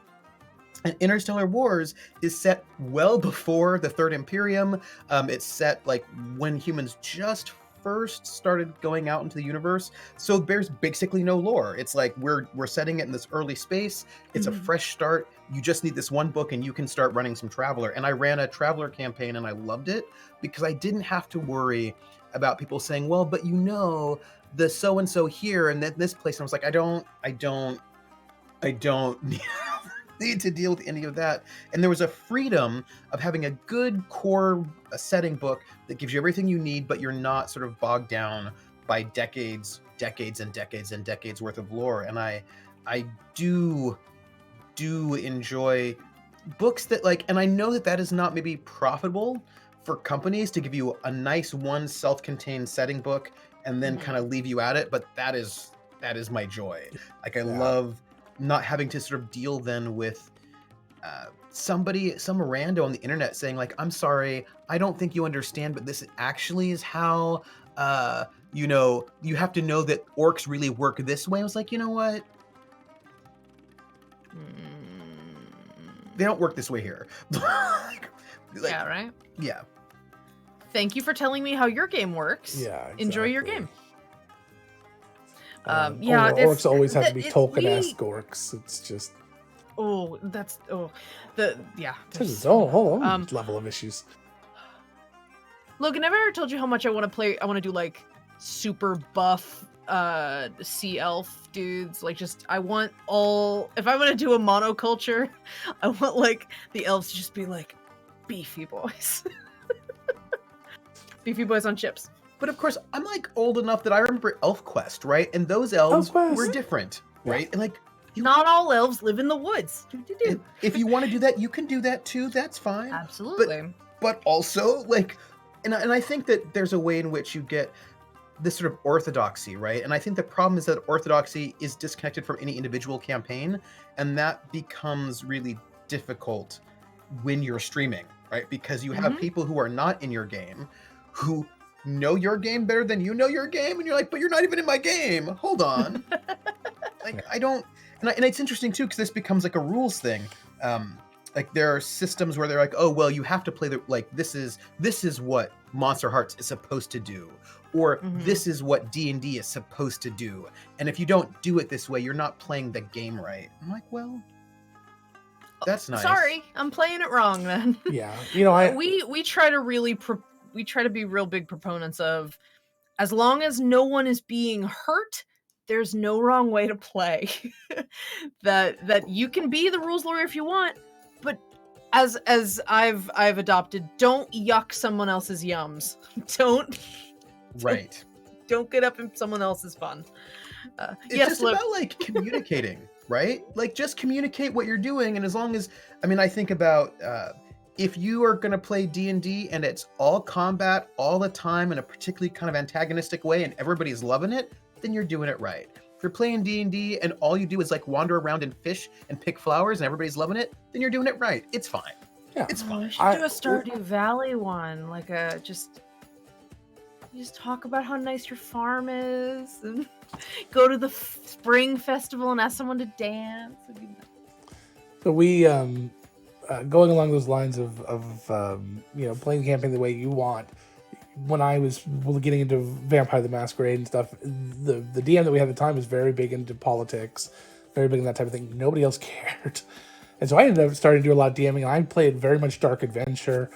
And Interstellar Wars is set well before the Third Imperium. It's set like when humans just first started going out into the universe, so there's basically no lore. It's like we're setting it in this early space. It's a fresh start. You just need this one book and you can start running some Traveler. And I ran a Traveler campaign and I loved it because I didn't have to worry about people saying, well, but you know, the so and so here and then this place. And I was like, I don't need to deal with any of that. And there was a freedom of having a good core setting book that gives you everything you need, but you're not sort of bogged down by decades worth of lore. And I do enjoy books that like, and I know that is not maybe profitable for companies to give you a nice one self-contained setting book and then kind of leave you at it, but that is my joy. Like I love not having to sort of deal then with some rando on the internet saying like, I'm sorry, I don't think you understand, but this actually is how, you have to know that orcs really work this way. I was like, you know what? They don't work this way here. Yeah, right? Yeah. Thank you for telling me how your game works. Yeah, exactly. Enjoy your game. Orcs always have to be Tolkien-esque orcs. It's just hold on. Level of issues. Logan, have I ever told you how much I want to do like super buff sea elf dudes? Like just if I want to do a monoculture, I want like the elves to just be like beefy boys. Beefy boys on chips. But of course, I'm like old enough that I remember ElfQuest, right? And those elves were different, right? And like, not all elves live in the woods. If you want to do that, you can do that too. That's fine. Absolutely. But also, like, and I think that there's a way in which you get this sort of orthodoxy, right? And I think the problem is that orthodoxy is disconnected from any individual campaign, and that becomes really difficult when you're streaming, right? Because you have people who are not in your game who know your game better than you know your game, and you're like, but you're not even in my game. Hold on. Like I don't, and it's interesting too because this becomes like a rules thing. Like there are systems where they're like, oh well, you have to play this is what Monster Hearts is supposed to do, or this is what D&D is supposed to do, and if you don't do it this way, you're not playing the game right. I'm like, well, that's nice. Sorry, I'm playing it wrong then. Yeah, we try to be real big proponents of, as long as no one is being hurt, there's no wrong way to play. that you can be the rules lawyer if you want, but as I've adopted, don't yuck someone else's yums. Don't get up in someone else's fun. It's just about like communicating, right? Like just communicate what you're doing, and as long as I think about if you are going to play D&D and it's all combat all the time in a particularly kind of antagonistic way and everybody's loving it, then you're doing it right. If you're playing D&D and all you do is like wander around and fish and pick flowers and everybody's loving it, then you're doing it right. It's fine. Yeah. It's fine. We should do a Stardew Valley one, like just talk about how nice your farm is and go to the spring festival and ask someone to dance. So we going along those lines of playing the campaign the way you want. When I was getting into Vampire the Masquerade and stuff, the DM that we had at the time was very big into politics, very big in that type of thing. Nobody else cared. And so I ended up starting to do a lot of DMing, and I played very much Dark Adventure,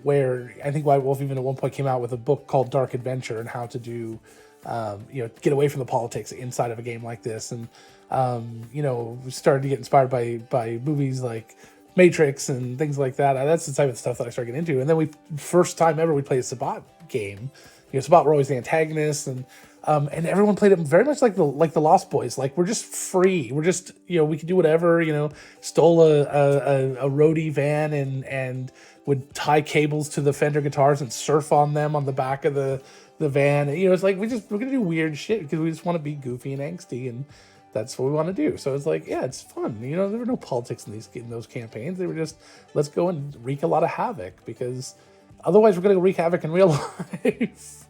where I think White Wolf even at one point came out with a book called Dark Adventure and how to do, get away from the politics inside of a game like this. And, we started to get inspired by movies like Matrix and things like that. That's the type of stuff that I started getting into. And then first time ever we played a Sabbat game. Sabbat were always the antagonists, and everyone played it very much like the Lost Boys. Like we're just free. We're just we could do whatever. Stole a roadie van and would tie cables to the Fender guitars and surf on them on the back of the van. It's like we're gonna do weird shit because we just want to be goofy and angsty, and that's what we want to do. So it's like, yeah, it's fun. There were no politics in those campaigns. They were just, let's go and wreak a lot of havoc because Otherwise, we're going to wreak havoc in real life.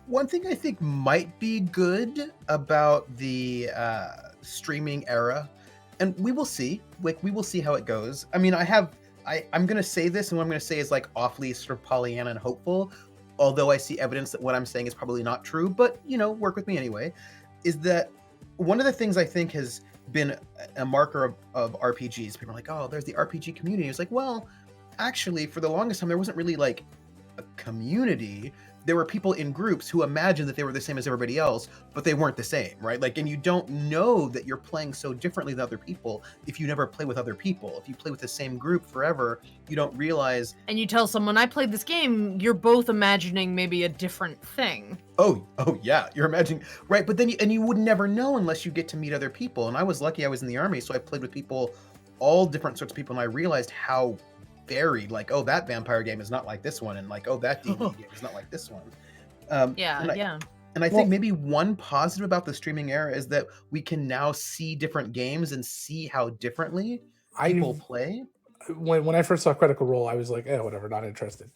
One thing I think might be good about the streaming era, and we will see, we will see how it goes. I mean, I'm going to say this, and what I'm going to say is like awfully sort of Pollyanna and hopeful, although I see evidence that what I'm saying is probably not true, but, work with me anyway, is that one of the things I think has been a marker of RPGs, people are like, oh, there's the RPG community. It's like, well, actually, for the longest time, there wasn't really like a community. There were people in groups who imagined that they were the same as everybody else, but they weren't the same, right? And you don't know that you're playing so differently than other people if you never play with other people. If you play with the same group forever, you don't realize. And you tell someone, I played this game, you're both imagining maybe a different thing. Oh yeah, you're imagining, right? But then you would never know unless you get to meet other people. And I was lucky I was in the Army, so I played with people, all different sorts of people, and I realized how varied, that vampire game is not like this one, and that D&D game is not like this one. And I think maybe one positive about the streaming era is that we can now see different games and see how differently people play. When I first saw Critical Role, I was like, whatever, not interested.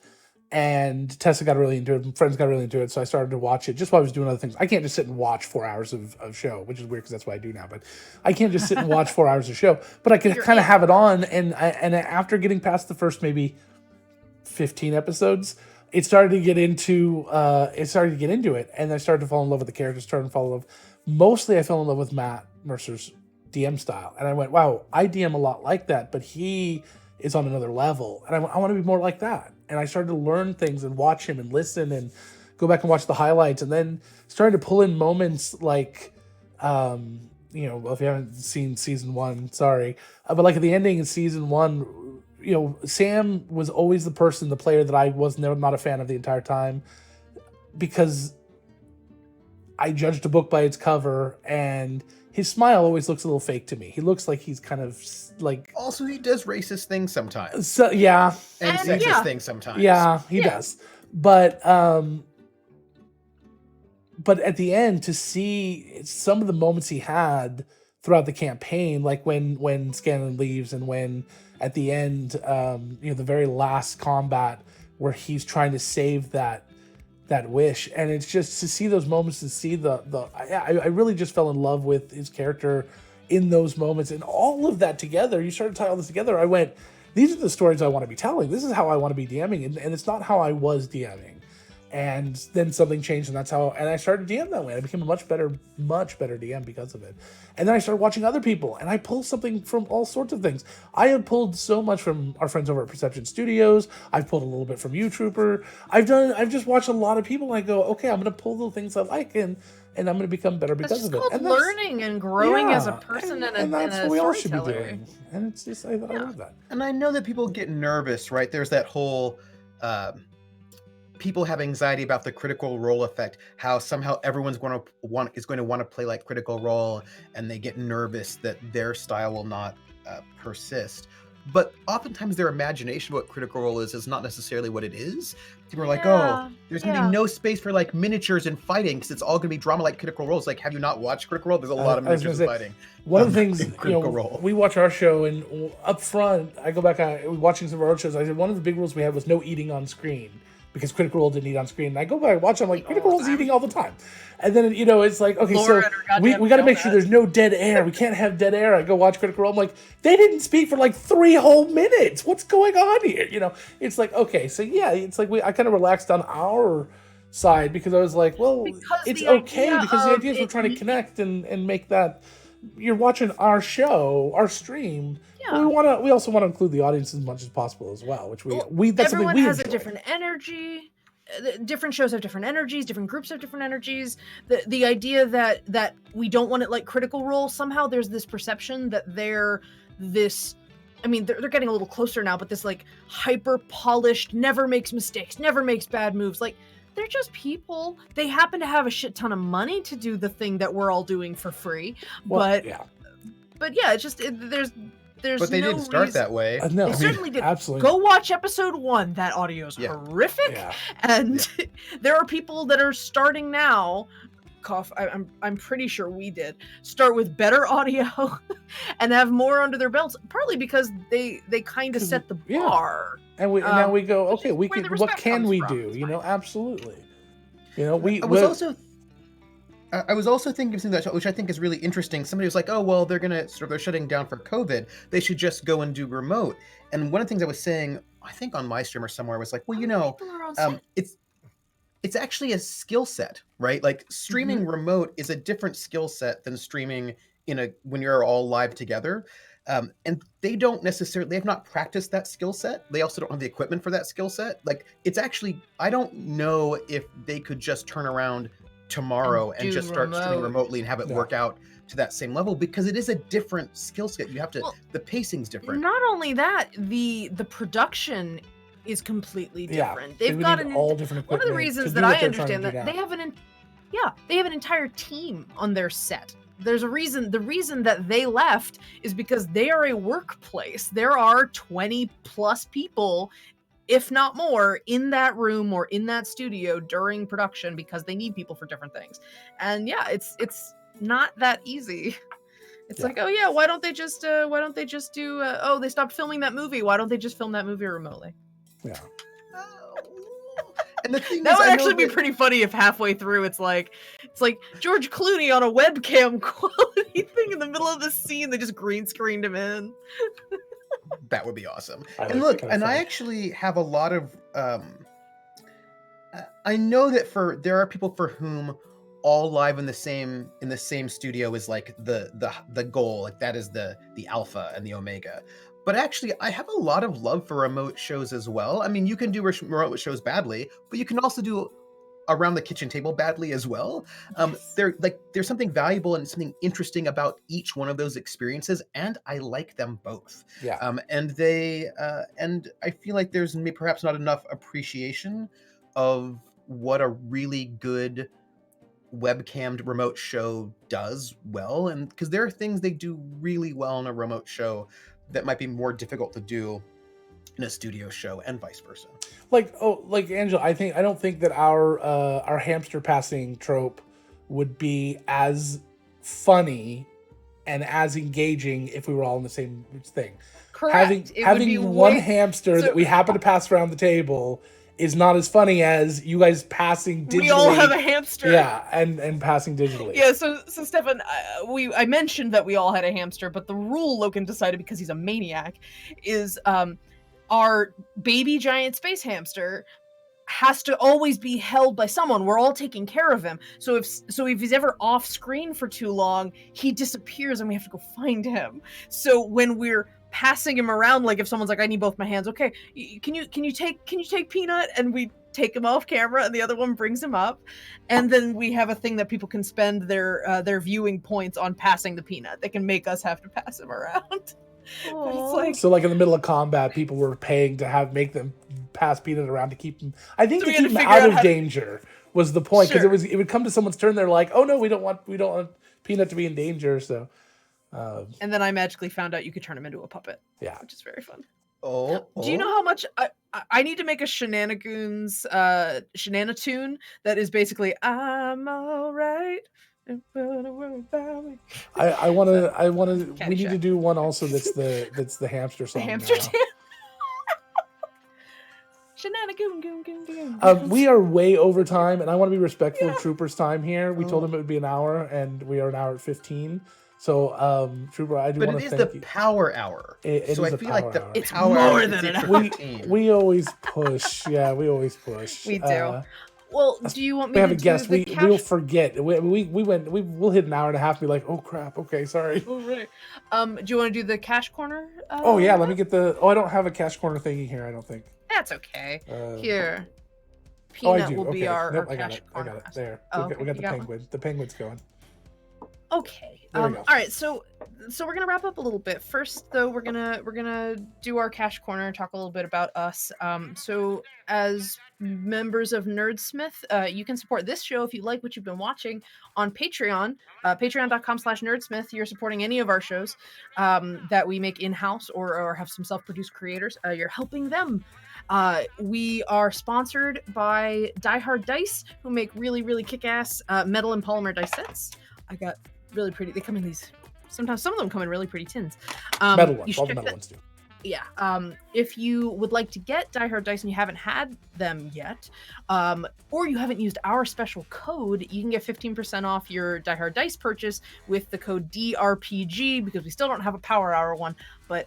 And Tessa got really into it, friends got really into it, so I started to watch it just while I was doing other things. I can't just sit and watch 4 hours of show, which is weird because that's what I do now, but I can't just sit and watch 4 hours of show, but I can kind of have it on, and after getting past the first maybe 15 episodes, it started to get into it, and I started to fall in love with the characters, started to fall in love. Mostly I fell in love with Matt Mercer's DM style, and I went, wow, I DM a lot like that, but he is on another level, and I want to be more like that. And I started to learn things and watch him and listen and go back and watch the highlights, and then started to pull in moments like, well, if you haven't seen season 1, sorry, but like at the ending in season 1, Sam was always the player that I was not a fan of the entire time, because I judged a book by its cover, and his smile always looks a little fake to me. He looks like he's kind of like... Also, he does racist things sometimes. So, yeah. And sexist things sometimes. Yeah, he does. But at the end, to see some of the moments he had throughout the campaign, like when Scanlan leaves, and when at the end, the very last combat where he's trying to save that wish, and it's just to see those moments, to see I really just fell in love with his character in those moments, and all of that together. You started to tie all this together. I went, these are the stories I want to be telling. This is how I want to be DMing, and it's not how I was DMing. And then something changed, and I started DM that way. I became a much better DM because of it. And then I started watching other people, and I pulled something from all sorts of things. I have pulled so much from our friends over at Perception Studios. I've pulled a little bit from you, Trooper. I've just watched a lot of people, and I go, okay, I'm going to pull the things I like, and I'm going to become better because of it. It's called learning and growing as a person and that's what we all should be doing. And it's just, I love that. And I know that people get nervous, right? There's that whole... people have anxiety about the Critical Role effect, how somehow everyone's going to want to play like Critical Role, and they get nervous that their style will not persist. But oftentimes their imagination of what Critical Role is not necessarily what it is. People are like, oh, there's going to be no space for like miniatures and fighting because it's all going to be drama like Critical Role. It's like, have you not watched Critical Role? There's a lot of miniatures and fighting. One of the things, Critical Role. We watch our show, and up front, I go back watching some of our old shows. I said one of the big rules we had was no eating on screen, because Critical Role didn't eat on screen. And I go back and watch, I'm like, Critical Role's eating all the time. And then, it's like, okay, so we got to make sure there's no dead air. We can't have dead air. I go watch Critical Role. I'm like, they didn't speak for like 3 whole minutes. What's going on here? It's like, okay, so yeah, it's like I kind of relaxed on our side, because I was like, well, it's okay, because the idea is we're trying to connect and make that, you're watching our show, our stream. Yeah. We also want to include the audience as much as possible as well, which that's everyone something we has enjoy. A different energy. Different shows have different energies. Different groups have different energies. The idea that we don't want it like Critical Role, somehow there's this perception that they're this. I mean, they're getting a little closer now, but this like hyper polished, never makes mistakes, never makes bad moves. Like, they're just people. They happen to have a shit ton of money to do the thing that we're all doing for free. But yeah, it's just there's. But they didn't start that way. No, they certainly did. Absolutely. Go watch episode 1. That audio is horrific. Yeah. And there are people that are starting now. I'm pretty sure we did start with better audio and have more under their belts. Partly because they kind of set the bar. And now we go, okay, we where the can. What respect can comes we from. do? It's You know, fine. absolutely. You know, I was also thinking of something that, which I think is really interesting. Somebody was like, "Oh, well, they're shutting down for COVID. They should just go and do remote." And one of the things I was saying, I think on my stream or somewhere, was like, "Well, you know, People are on set. it's actually a skill set, right? Like streaming remote is a different skill set than streaming when you're all live together." And they have not practiced that skill set. They also don't have the equipment for that skill set. Like I don't know if they could just turn around tomorrow and just start streaming remotely and have it work out to that same level, because it is a different skill set. You have to, the pacing's different. Not only that, the production is completely different. They've got all different equipment. One of the reasons that I understand that they have an entire team on their set. There's a reason. The reason that they left is because they are a workplace. There are 20 plus people, if not more, in that room or in that studio during production, because they need people for different things. And yeah, it's not that easy. It's like, oh yeah, why don't they just do oh, they stopped filming that movie. Why don't they just film that movie remotely? Yeah. And the thing that is, would actually be pretty funny if halfway through it's like George Clooney on a webcam quality thing in the middle of the scene. They just green screened him in. That would be awesome. And look, I actually have a lot of I know that there are people for whom all live in the same studio is like the goal, like that is the alpha and the omega. But actually, I have a lot of love for remote shows as well. I mean, you can do remote shows badly, but you can also do around the kitchen table badly as well. There's something valuable and something interesting about each one of those experiences, and I like them both. Yeah. And I feel like there's perhaps not enough appreciation of what a really good webcammed remote show does well, and because there are things they do really well in a remote show that might be more difficult to do in a studio show, and vice versa. Like Angela, I don't think that our hamster passing trope would be as funny and as engaging if we were all in the same thing. Correct. Having one hamster that we happen to pass around the table is not as funny as you guys passing digitally. We all have a hamster. Yeah, and passing digitally. Yeah, so Stefan, I mentioned that we all had a hamster, but the rule Logan decided, because he's a maniac, is our baby giant space hamster has to always be held by someone. We're all taking care of him. So if he's ever off screen for too long, he disappears and we have to go find him. So when we're passing him around, like if someone's like, I need both my hands, okay, can you take Peanut, and we take him off camera and the other one brings him up, and then we have a thing that people can spend their viewing points on passing the Peanut. They can make us have to pass him around. But it's like, so like in the middle of combat, people were paying to make them pass Peanut around to keep him. I think to keep him out of danger was the point, because it would come to someone's turn, they're like, oh no, we don't want Peanut to be in danger, so. And then I magically found out you could turn him into a puppet. Yeah, which is very fun. Do you know how much I need to make a Shenanigans Shenanatune that is basically I'm all right. I want to. We need to do one also that's the hamster song. The hamster now. Shenanigoon. We are way over time, and I want to be respectful of Trooper's time here. We told him it would be an hour, and we are an hour at 15. So, Trooper, I do want to thank you. But it is the power hour. So I feel like the it's power more hour than an hour. We always push. Yeah, we always push. We do. Well, do you want me we have to a guest? do We'll forget. We'll hit an hour and a half. And be like, oh crap. Okay, sorry. Oh, right. Do you want to do the cash corner? Oh yeah, let me get the. Oh, I don't have a cash corner thingy here. I don't think. That's okay. I Here. Peanut do. will be Okay. our Nope, I cash got it. corner. I got it. There. Oh, we got the got penguin. The penguin's going. Okay. There we go. All right. So we're gonna wrap up a little bit. First, though, we're gonna do our cash corner and talk a little bit about us. So as members of Nerdsmith, you can support this show if you like what you've been watching on Patreon. Patreon.com/Nerdsmith. You're supporting any of our shows that we make in-house or have some self-produced creators. You're helping them. We are sponsored by Die Hard Dice, who make really, really kick-ass metal and polymer dice sets. I got really pretty. They come in these. Sometimes some of them come in really pretty tins. Metal ones. All the metal ones do. yeah, if you would like to get Die Hard Dice and you haven't had them yet, or you haven't used our special code, you can get 15% off your Die Hard Dice purchase with the code DRPG, because we still don't have a Power Hour one, but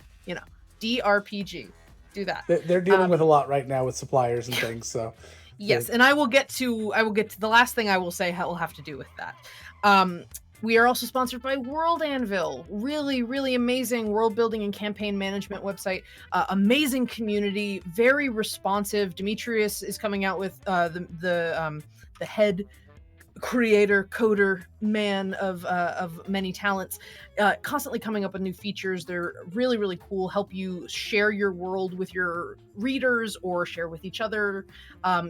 DRPG. Do that. They're dealing with a lot right now with suppliers and things, so yes, and I will get to the last thing I will say will have to do with that. We are also sponsored by World Anvil. Really, really amazing world building and campaign management website. Amazing community, very responsive. Demetrius is coming out with the head creator, coder, man of many talents, constantly coming up with new features. They're really, really cool. Help you share your world with your readers or share with each other.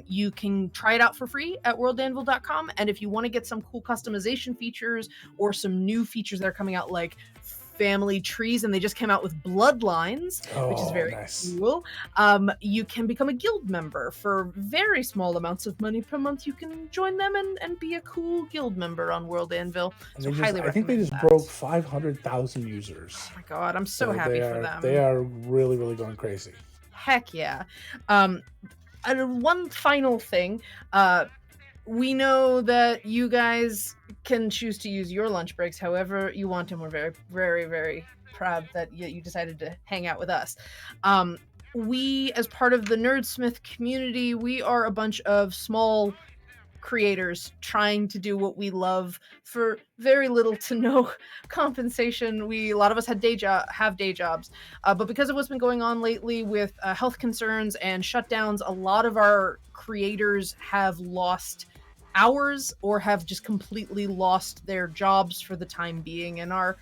You can try it out for free at worldanvil.com. And if you want to get some cool customization features or some new features that are coming out, like family trees, and they just came out with bloodlines, which is very cool. You can become a guild member for very small amounts of money per month. You can join them and be a cool guild member on World Anvil. So I think they just broke 500,000 users. Oh my god, I'm so happy for them. They are really, really going crazy. Heck yeah. And one final thing, we know that you guys can choose to use your lunch breaks however you want, and we're very, very, very proud that you decided to hang out with us. We, as part of the Nerdsmith community, we are a bunch of small creators trying to do what we love for very little to no compensation. A lot of us have day jobs, but because of what's been going on lately with health concerns and shutdowns, a lot of our creators have lost hours or have just completely lost their jobs for the time being and are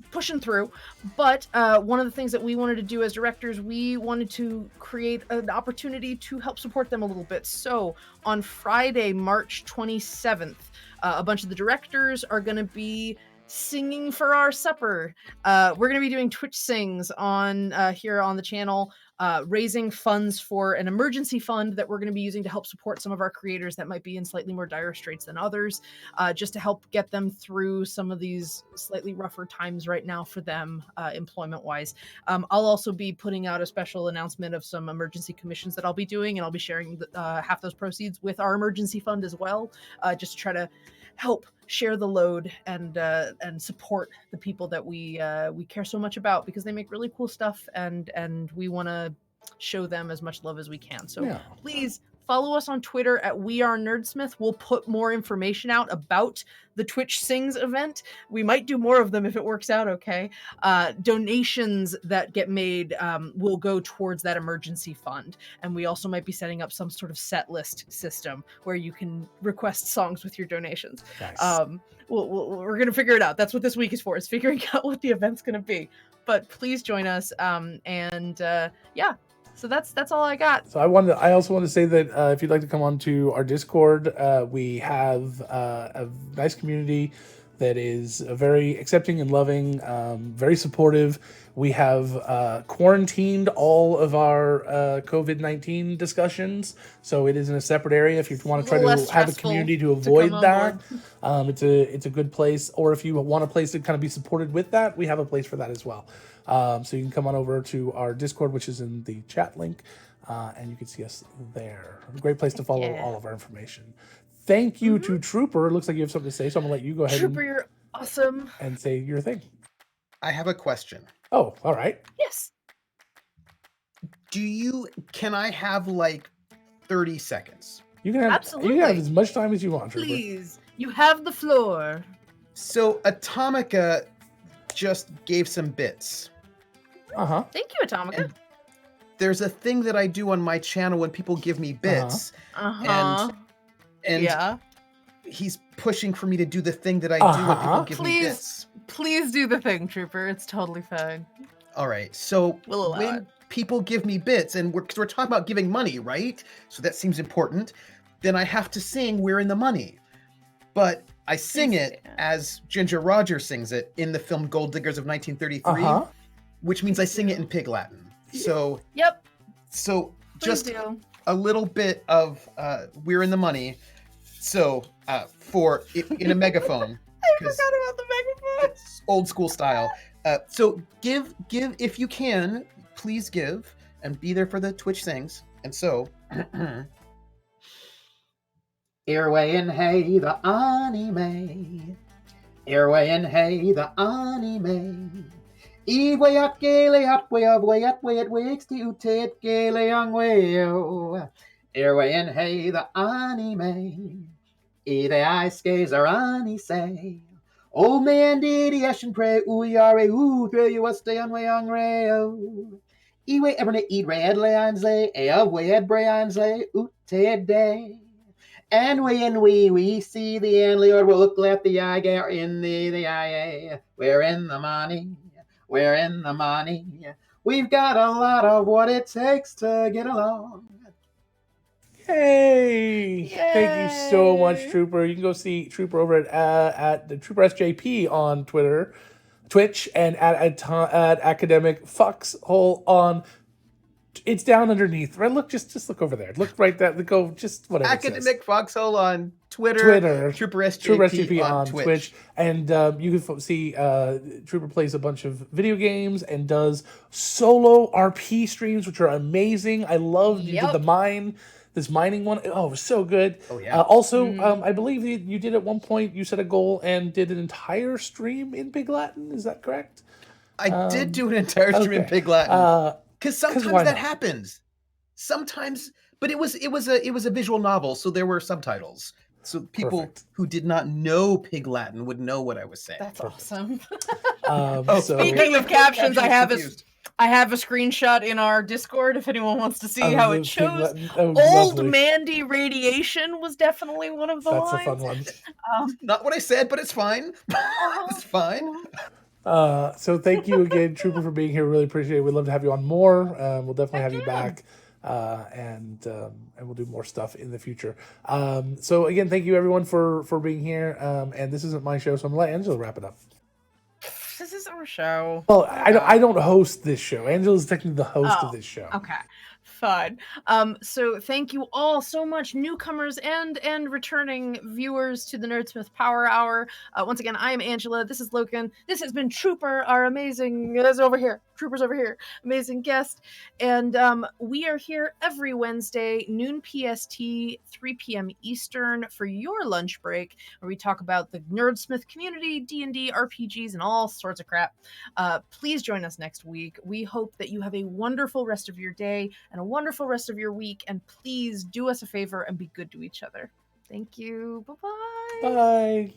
pushing through. But one of the things that we wanted to do as directors, we wanted to create an opportunity to help support them a little bit. So on Friday, March 27th, a bunch of the directors are going to be singing for our supper. We're going to be doing Twitch sings on here on the channel, raising funds for an emergency fund that we're going to be using to help support some of our creators that might be in slightly more dire straits than others, just to help get them through some of these slightly rougher times right now for them, employment-wise. I'll also be putting out a special announcement of some emergency commissions that I'll be doing, and I'll be sharing half those proceeds with our emergency fund as well, just to try to help share the load and support the people that we care so much about, because they make really cool stuff, and we want to show them as much love as we can. So please follow us on Twitter at We Are Nerdsmith. We'll put more information out about the Twitch Sings event. We might do more of them if it works out okay. Donations that get made will go towards that emergency fund. And we also might be setting up some sort of set list system where you can request songs with your donations. Nice. We're going to figure it out. That's what this week is for, is figuring out what the event's going to be. But please join us. So that's all I got. So I also want to say that if you'd like to come on to our Discord, we have a nice community that is very accepting and loving, very supportive. We have quarantined all of our COVID-19 discussions, so it is in a separate area. If you want to try to have a community to avoid that, it's a good place. Or if you want a place to kind of be supported with that, we have a place for that as well. So you can come on over to our Discord, which is in the chat link, and you can see us there. A great place to follow all of our information. Thank you to Trooper. It looks like you have something to say, so I'm going to let you go ahead. Trooper, you're awesome. And say your thing. I have a question. Oh, all right. Yes. Can I have like 30 seconds? You can have, absolutely. You can have as much time as you want, Trooper. Please. You have the floor. So Atomica just gave some bits. Uh-huh. Thank you, Atomica. And there's a thing that I do on my channel when people give me bits. And yeah, he's pushing for me to do the thing that I do when people give me bits. Please do the thing, Trooper. It's totally fine. All right. So we'll allow it. People give me bits, and we're talking about giving money, right? So that seems important. Then I have to sing "We're in the Money," but I sing it as Ginger Rogers sings it in the film Gold Diggers of 1933, which means I sing it in Pig Latin. So So please just do. A little bit of "We're in the Money." So in a megaphone. 'cause forgot about the megaphone. it's old school style. So give if you can, please give and be there for the Twitch things. And so, Airway and hey the anime, Airway and hey the anime. Way at gale at way of way at wakes to tate gale young way. Airway and hey the anime. The ice skates are on say. Old man did he ash and pray, ooh yare, ooh, pray you was stay on way on rayo. Ewe ever eat red lands lay, way at Brian's lay, ooh, day. And we see the end Lord will look at the eye gar in the eye. We're in the money, we're in the money. We've got a lot of what it takes to get along. Hey! Thank you so much, Yay. Trooper. You can go see Trooper over at the TrooperSJP on Twitter, Twitch, and at Academic Foxhole on. It's down underneath. Right, look, just look over there. Look right there. Go, just whatever. Academic Foxhole on Twitter, TrooperSJP on Twitch, and you can see Trooper plays a bunch of video games and does solo RP streams, which are amazing. I love you did this mining one. Oh, it was so good. Oh yeah. Also, I believe you did at one point. You set a goal and did an entire stream in Pig Latin. Is that correct? I did do an entire stream in Pig Latin. Because sometimes that happens. Sometimes, but it was a visual novel, so there were subtitles. So people who did not know Pig Latin would know what I was saying. That's awesome. Speaking of captions, I have a screenshot in our Discord if anyone wants to see how it shows. Old Mandy radiation was definitely one of the lines. That's a fun one. Not what I said, but it's fine. It's fine. So thank you again, Trooper, for being here. Really appreciate it. We'd love to have you on more. We'll definitely have you back, and we'll do more stuff in the future. So again, thank you everyone for being here. And this isn't my show, so I'm gonna let Angela wrap it up. This is our show. Well, I don't host this show. Angela's technically the host of this show. Okay. Fun. So thank you all so much, newcomers and returning viewers to the Nerdsmith Power Hour. Once again, I am Angela. This is Logan. This has been Trooper, our amazing Trooper's over here, amazing guest. And we are here every Wednesday, noon PST, 3 p.m. Eastern for your lunch break, where we talk about the Nerdsmith community, D&D, RPGs, and all sorts of crap. Please join us next week. We hope that you have a wonderful rest of your day and a wonderful rest of your week, and please do us a favor and be good to each other. Thank you. Bye-bye. Bye.